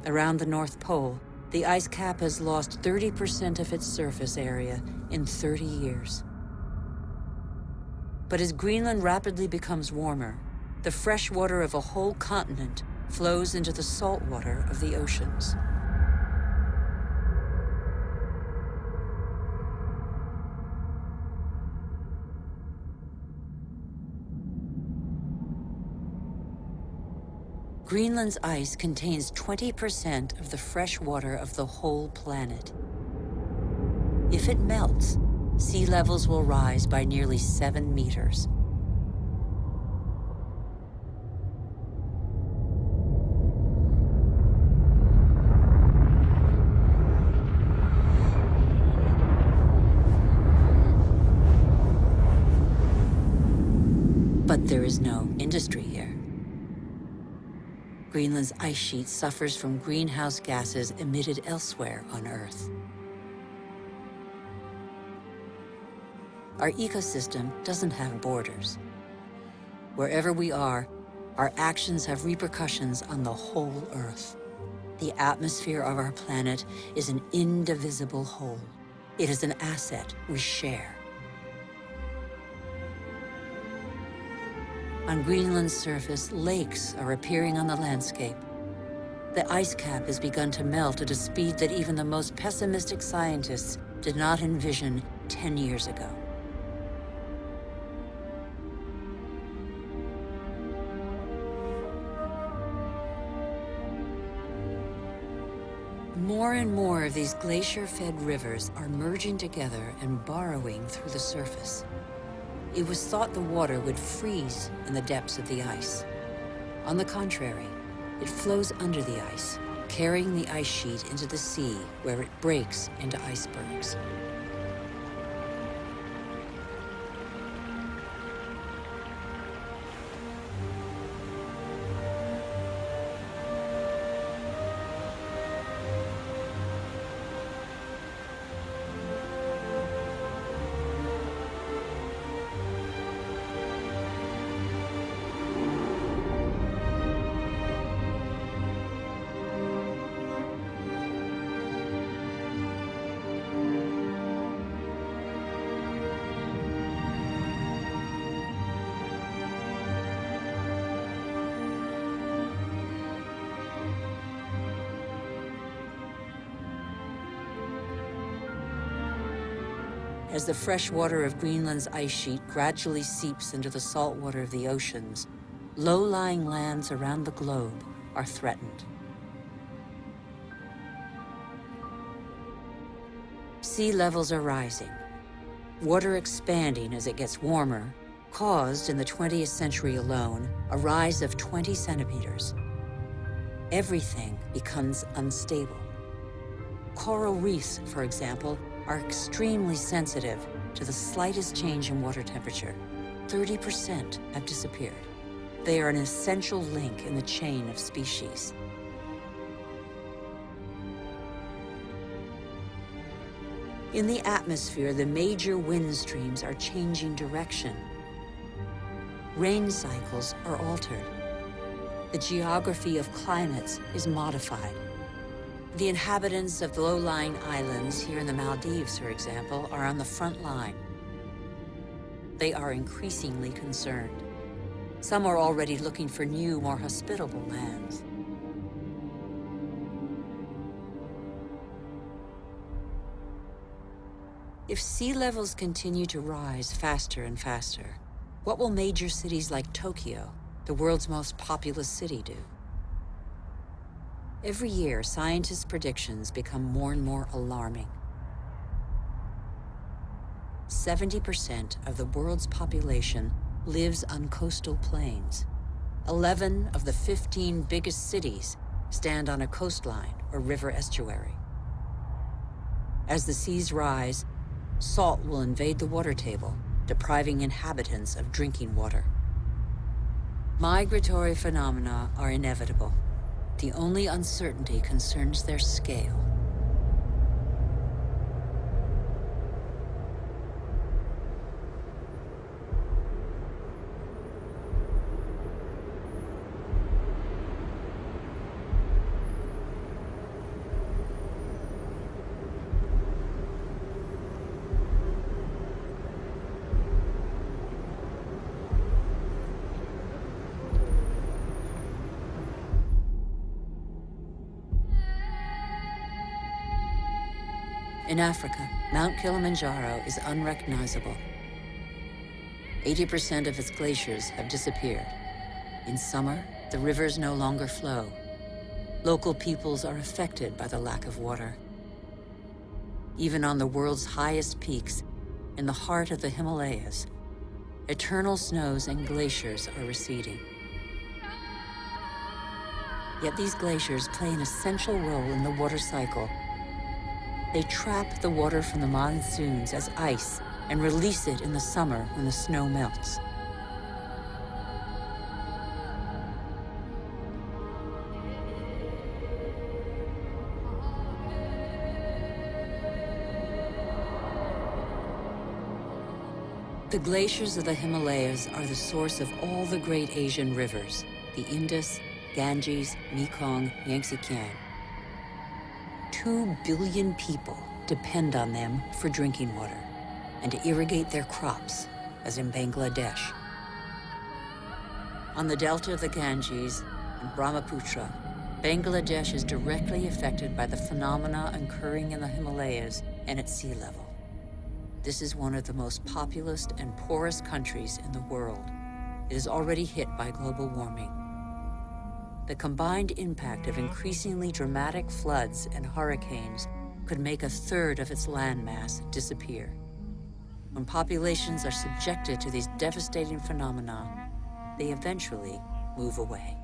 Around the North Pole, the ice cap has lost 30% of its surface area in 30 years. But as Greenland rapidly becomes warmer, the fresh water of a whole continent flows into the salt water of the oceans. Greenland's ice contains 20% of the fresh water of the whole planet. If it melts, sea levels will rise by nearly 7 meters. But there is no industry here. Greenland's ice sheet suffers from greenhouse gases emitted elsewhere on Earth. Our ecosystem doesn't have borders. Wherever we are, our actions have repercussions on the whole Earth. The atmosphere of our planet is an indivisible whole. It is an asset we share. On Greenland's surface, lakes are appearing on the landscape. The ice cap has begun to melt at a speed that even the most pessimistic scientists did not envision 10 years ago. More and more of these glacier-fed rivers are merging together and burrowing through the surface. It was thought the water would freeze in the depths of the ice. On the contrary, it flows under the ice, carrying the ice sheet into the sea where it breaks into icebergs. As the fresh water of Greenland's ice sheet gradually seeps into the salt water of the oceans, low-lying lands around the globe are threatened. Sea levels are rising. Water expanding as it gets warmer caused, in the 20th century alone, a rise of 20 centimeters. Everything becomes unstable. Coral reefs, for example, are extremely sensitive to the slightest change in water temperature. 30% have disappeared. They are an essential link in the chain of species. In the atmosphere, the major wind streams are changing direction. Rain cycles are altered. The geography of climates is modified. The inhabitants of the low-lying islands here in the Maldives, for example, are on the front line. They are increasingly concerned. Some are already looking for new, more hospitable lands. If sea levels continue to rise faster and faster, what will major cities like Tokyo, the world's most populous city, do? Every year, scientists' predictions become more and more alarming. 70% of the world's population lives on coastal plains. 11 of the 15 biggest cities stand on a coastline or river estuary. As the seas rise, salt will invade the water table, depriving inhabitants of drinking water. Migratory phenomena are inevitable. The only uncertainty concerns their scale. In Africa, Mount Kilimanjaro is unrecognizable. 80% of its glaciers have disappeared. In summer, the rivers no longer flow. Local peoples are affected by the lack of water. Even on the world's highest peaks, in the heart of the Himalayas, eternal snows and glaciers are receding. Yet these glaciers play an essential role in the water cycle. They trap the water from the monsoons as ice and release it in the summer when the snow melts. The glaciers of the Himalayas are the source of all the great Asian rivers, the Indus, Ganges, Mekong, Yangtze-Kiang. 2 billion people depend on them for drinking water and to irrigate their crops, as in Bangladesh. On the delta of the Ganges and Brahmaputra, Bangladesh is directly affected by the phenomena occurring in the Himalayas and at sea level. This is one of the most populous and poorest countries in the world. It is already hit by global warming. The combined impact of increasingly dramatic floods and hurricanes could make a third of its landmass disappear. When populations are subjected to these devastating phenomena, they eventually move away.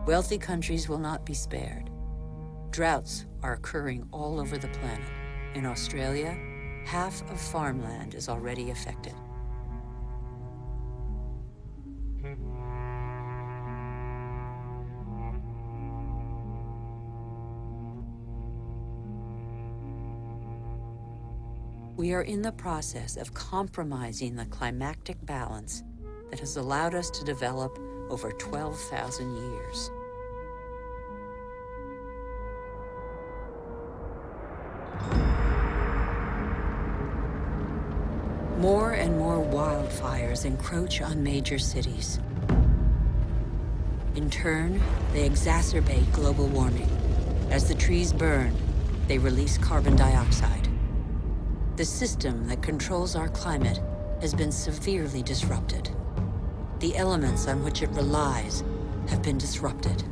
Wealthy countries will not be spared. Droughts are occurring all over the planet. In Australia, half of farmland is already affected. We are in the process of compromising the climactic balance that has allowed us to develop over 12,000 years. More and more wildfires encroach on major cities. In turn, they exacerbate global warming. As the trees burn, they release carbon dioxide. The system that controls our climate has been severely disrupted. The elements on which it relies have been disrupted.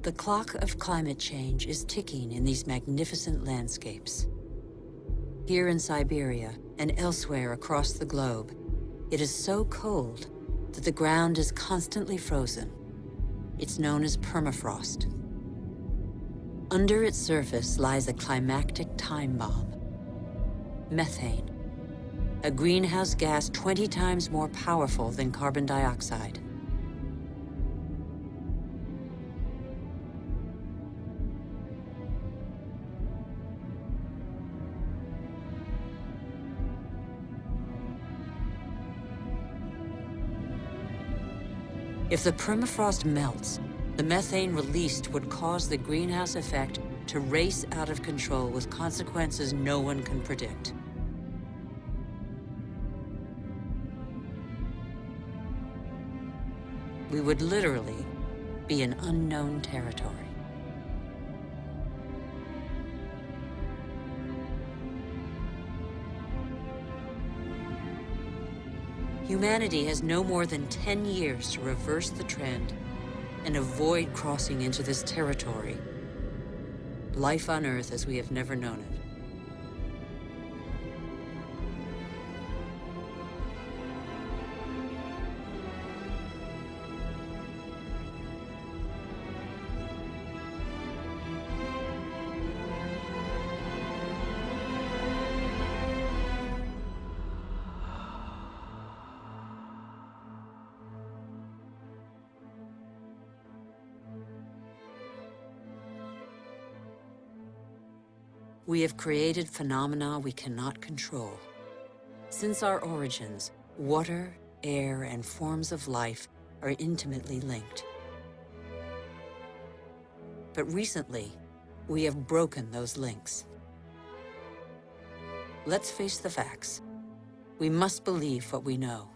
The clock of climate change is ticking in these magnificent landscapes. Here in Siberia and elsewhere across the globe, it is so cold that the ground is constantly frozen. It's known as permafrost. Under its surface lies a climactic time bomb: methane, a greenhouse gas 20 times more powerful than carbon dioxide. If the permafrost melts, the methane released would cause the greenhouse effect to race out of control with consequences no one can predict. We would literally be in unknown territory. Humanity has no more than 10 years to reverse the trend and avoid crossing into this territory. Life on Earth as we have never known it. We have created phenomena we cannot control. Since our origins, water, air, and forms of life are intimately linked. But recently, we have broken those links. Let's face the facts. We must believe what we know.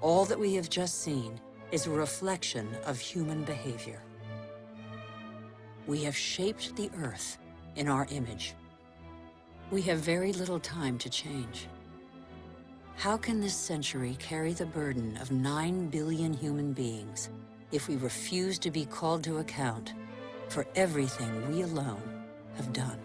All that we have just seen is a reflection of human behavior. We have shaped the Earth in our image. We have very little time to change. How can this century carry the burden of 9 billion human beings if we refuse to be called to account for everything we alone have done.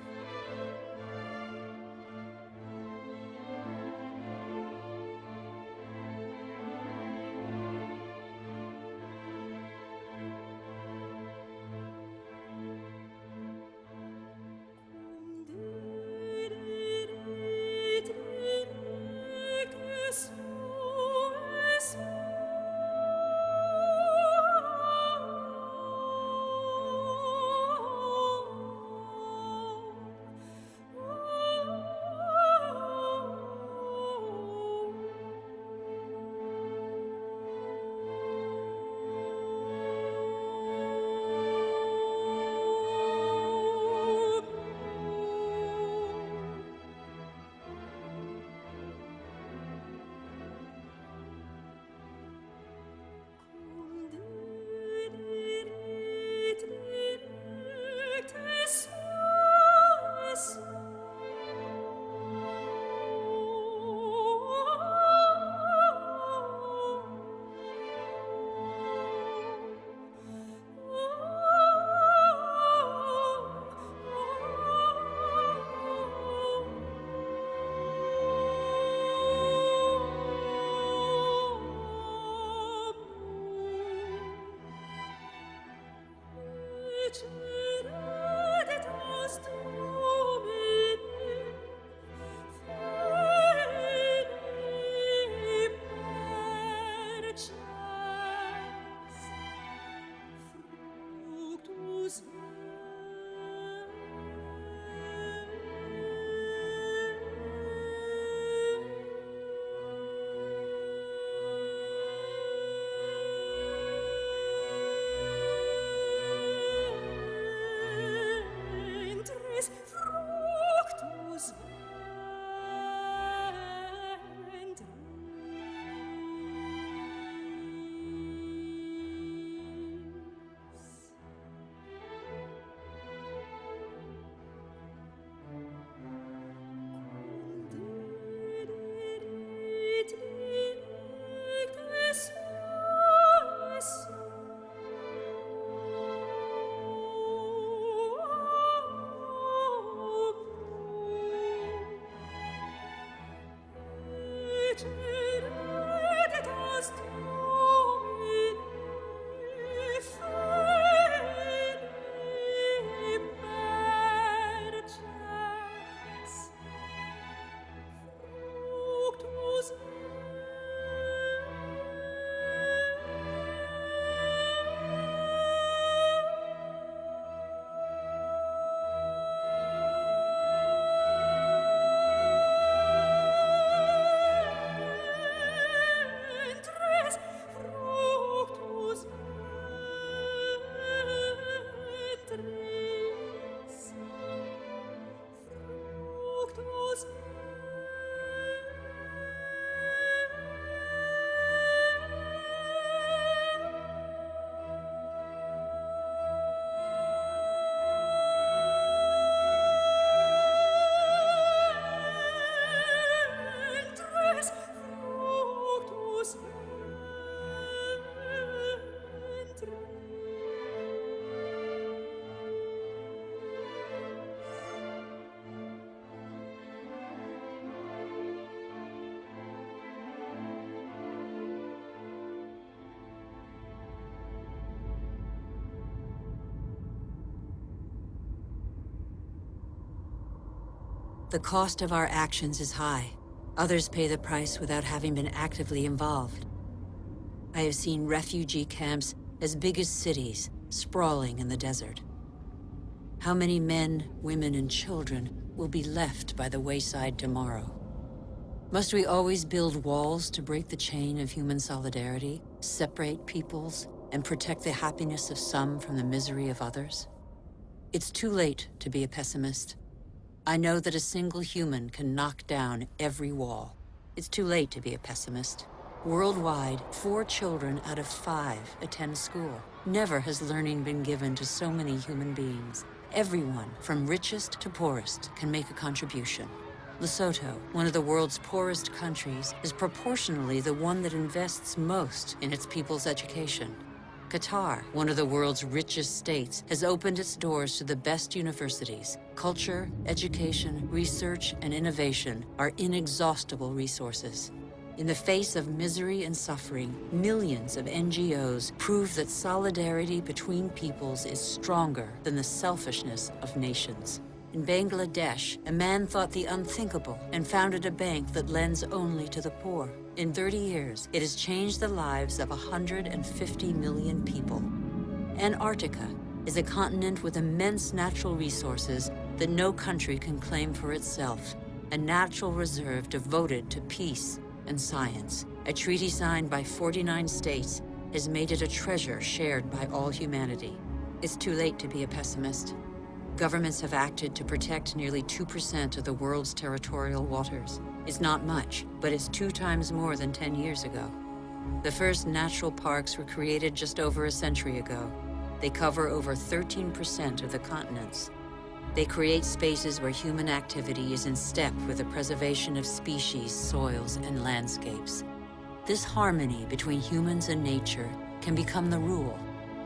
The cost of our actions is high. Others pay the price without having been actively involved. I have seen refugee camps as big as cities, sprawling in the desert. How many men, women, and children will be left by the wayside tomorrow? Must we always build walls to break the chain of human solidarity, separate peoples, and protect the happiness of some from the misery of others? It's too late to be a pessimist. I know that a single human can knock down every wall. It's too late to be a pessimist. Worldwide, 4 children out of 5 attend school. Never has learning been given to so many human beings. Everyone, from richest to poorest, can make a contribution. Lesotho, one of the world's poorest countries, is proportionally the one that invests most in its people's education. Qatar, one of the world's richest states, has opened its doors to the best universities. Culture, education, research, and innovation are inexhaustible resources. In the face of misery and suffering, millions of NGOs prove that solidarity between peoples is stronger than the selfishness of nations. In Bangladesh, a man thought the unthinkable and founded a bank that lends only to the poor. In 30 years, it has changed the lives of 150 million people. Antarctica is a continent with immense natural resources that no country can claim for itself, a natural reserve devoted to peace and science. A treaty signed by 49 states has made it a treasure shared by all humanity. It's too late to be a pessimist. Governments have acted to protect nearly 2% of the world's territorial waters. It's not much, but it's 2 times more than 10 years ago. The first natural parks were created just over a century ago. They cover over 13% of the continents. They create spaces where human activity is in step with the preservation of species, soils, and landscapes. This harmony between humans and nature can become the rule,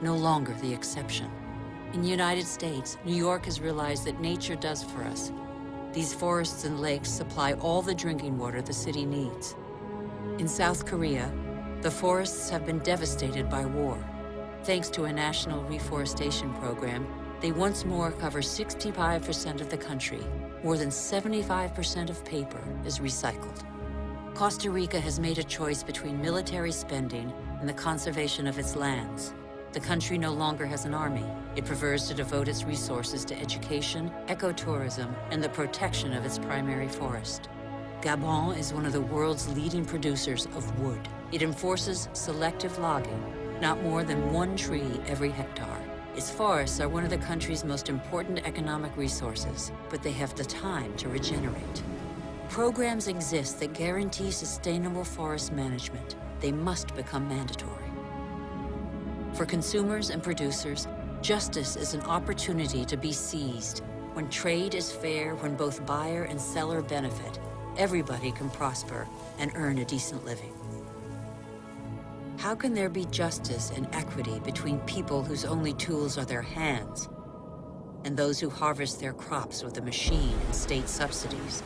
no longer the exception. In the United States, New York has realized that nature does for us. These forests and lakes supply all the drinking water the city needs. In South Korea, the forests have been devastated by war. Thanks to a national reforestation program, they once more cover 65% of the country. More than 75% of paper is recycled. Costa Rica has made a choice between military spending and the conservation of its lands. The country no longer has an army. It prefers to devote its resources to education, ecotourism, and the protection of its primary forest. Gabon is one of the world's leading producers of wood. It enforces selective logging, not more than 1 tree every hectare. Its forests are one of the country's most important economic resources, but they have the time to regenerate. Programs exist that guarantee sustainable forest management. They must become mandatory. For consumers and producers, justice is an opportunity to be seized. When trade is fair, when both buyer and seller benefit, everybody can prosper and earn a decent living. How can there be justice and equity between people whose only tools are their hands and those who harvest their crops with a machine and state subsidies?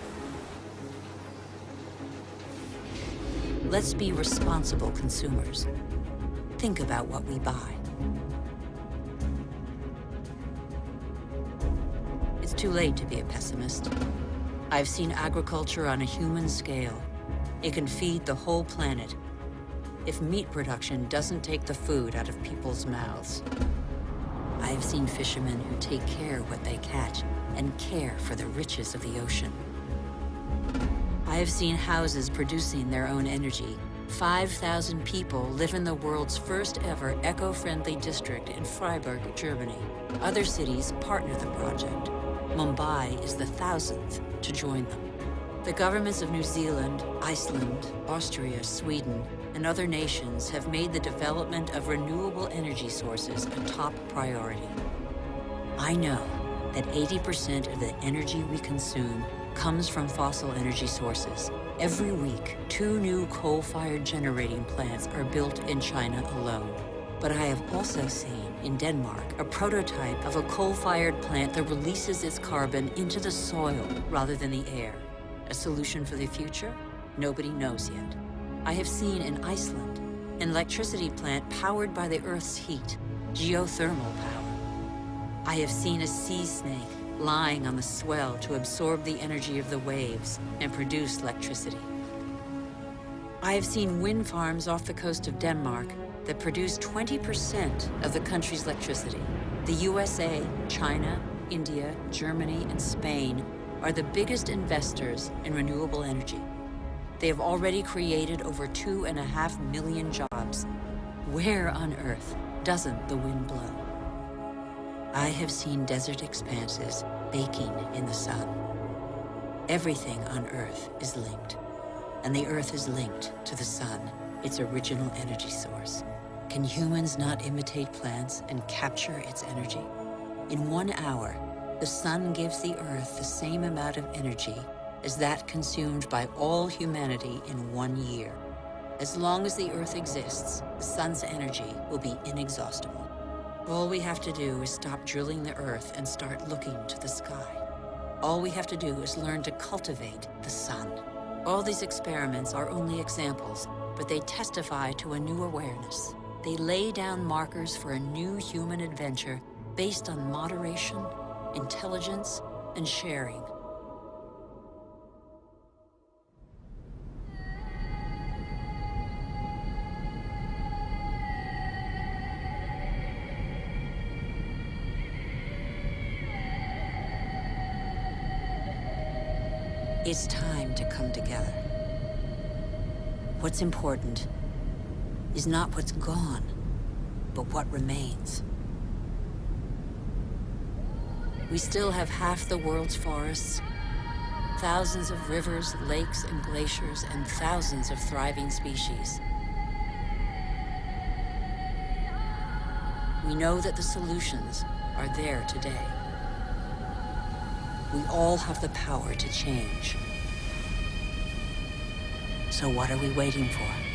Let's be responsible consumers. Think about what we buy. It's too late to be a pessimist. I've seen agriculture on a human scale. It can feed the whole planet if meat production doesn't take the food out of people's mouths. I have seen fishermen who take care of what they catch and care for the riches of the ocean. I have seen houses producing their own energy. 5,000 people live in the world's first ever eco-friendly district in Freiburg, Germany. Other cities partner the project. Mumbai is the 1,000th to join them. The governments of New Zealand, Iceland, Austria, Sweden, and other nations have made the development of renewable energy sources a top priority. I know that 80% of the energy we consume comes from fossil energy sources. Every week, 2 new coal-fired generating plants are built in China alone. But I have also seen, in Denmark, a prototype of a coal-fired plant that releases its carbon into the soil rather than the air. A solution for the future? Nobody knows yet. I have seen in Iceland an electricity plant powered by the Earth's heat, geothermal power. I have seen a sea snake lying on the swell to absorb the energy of the waves and produce electricity. I have seen wind farms off the coast of Denmark that produce 20% of the country's electricity. The USA, China, India, Germany, and Spain are the biggest investors in renewable energy. They have already created over 2.5 million jobs. Where on earth doesn't the wind blow? I have seen desert expanses baking in the sun. Everything on Earth is linked, and the Earth is linked to the sun, its original energy source. Can humans not imitate plants and capture its energy? In 1 hour, the sun gives the Earth the same amount of energy as that consumed by all humanity in 1 year. As long as the Earth exists, the sun's energy will be inexhaustible. All we have to do is stop drilling the Earth and start looking to the sky. All we have to do is learn to cultivate the sun. All these experiments are only examples, but they testify to a new awareness. They lay down markers for a new human adventure based on moderation, intelligence, and sharing. It's time to come together. What's important is not what's gone, but what remains. We still have half the world's forests, thousands of rivers, lakes, and glaciers, and thousands of thriving species. We know that the solutions are there today. We all have the power to change. So what are we waiting for?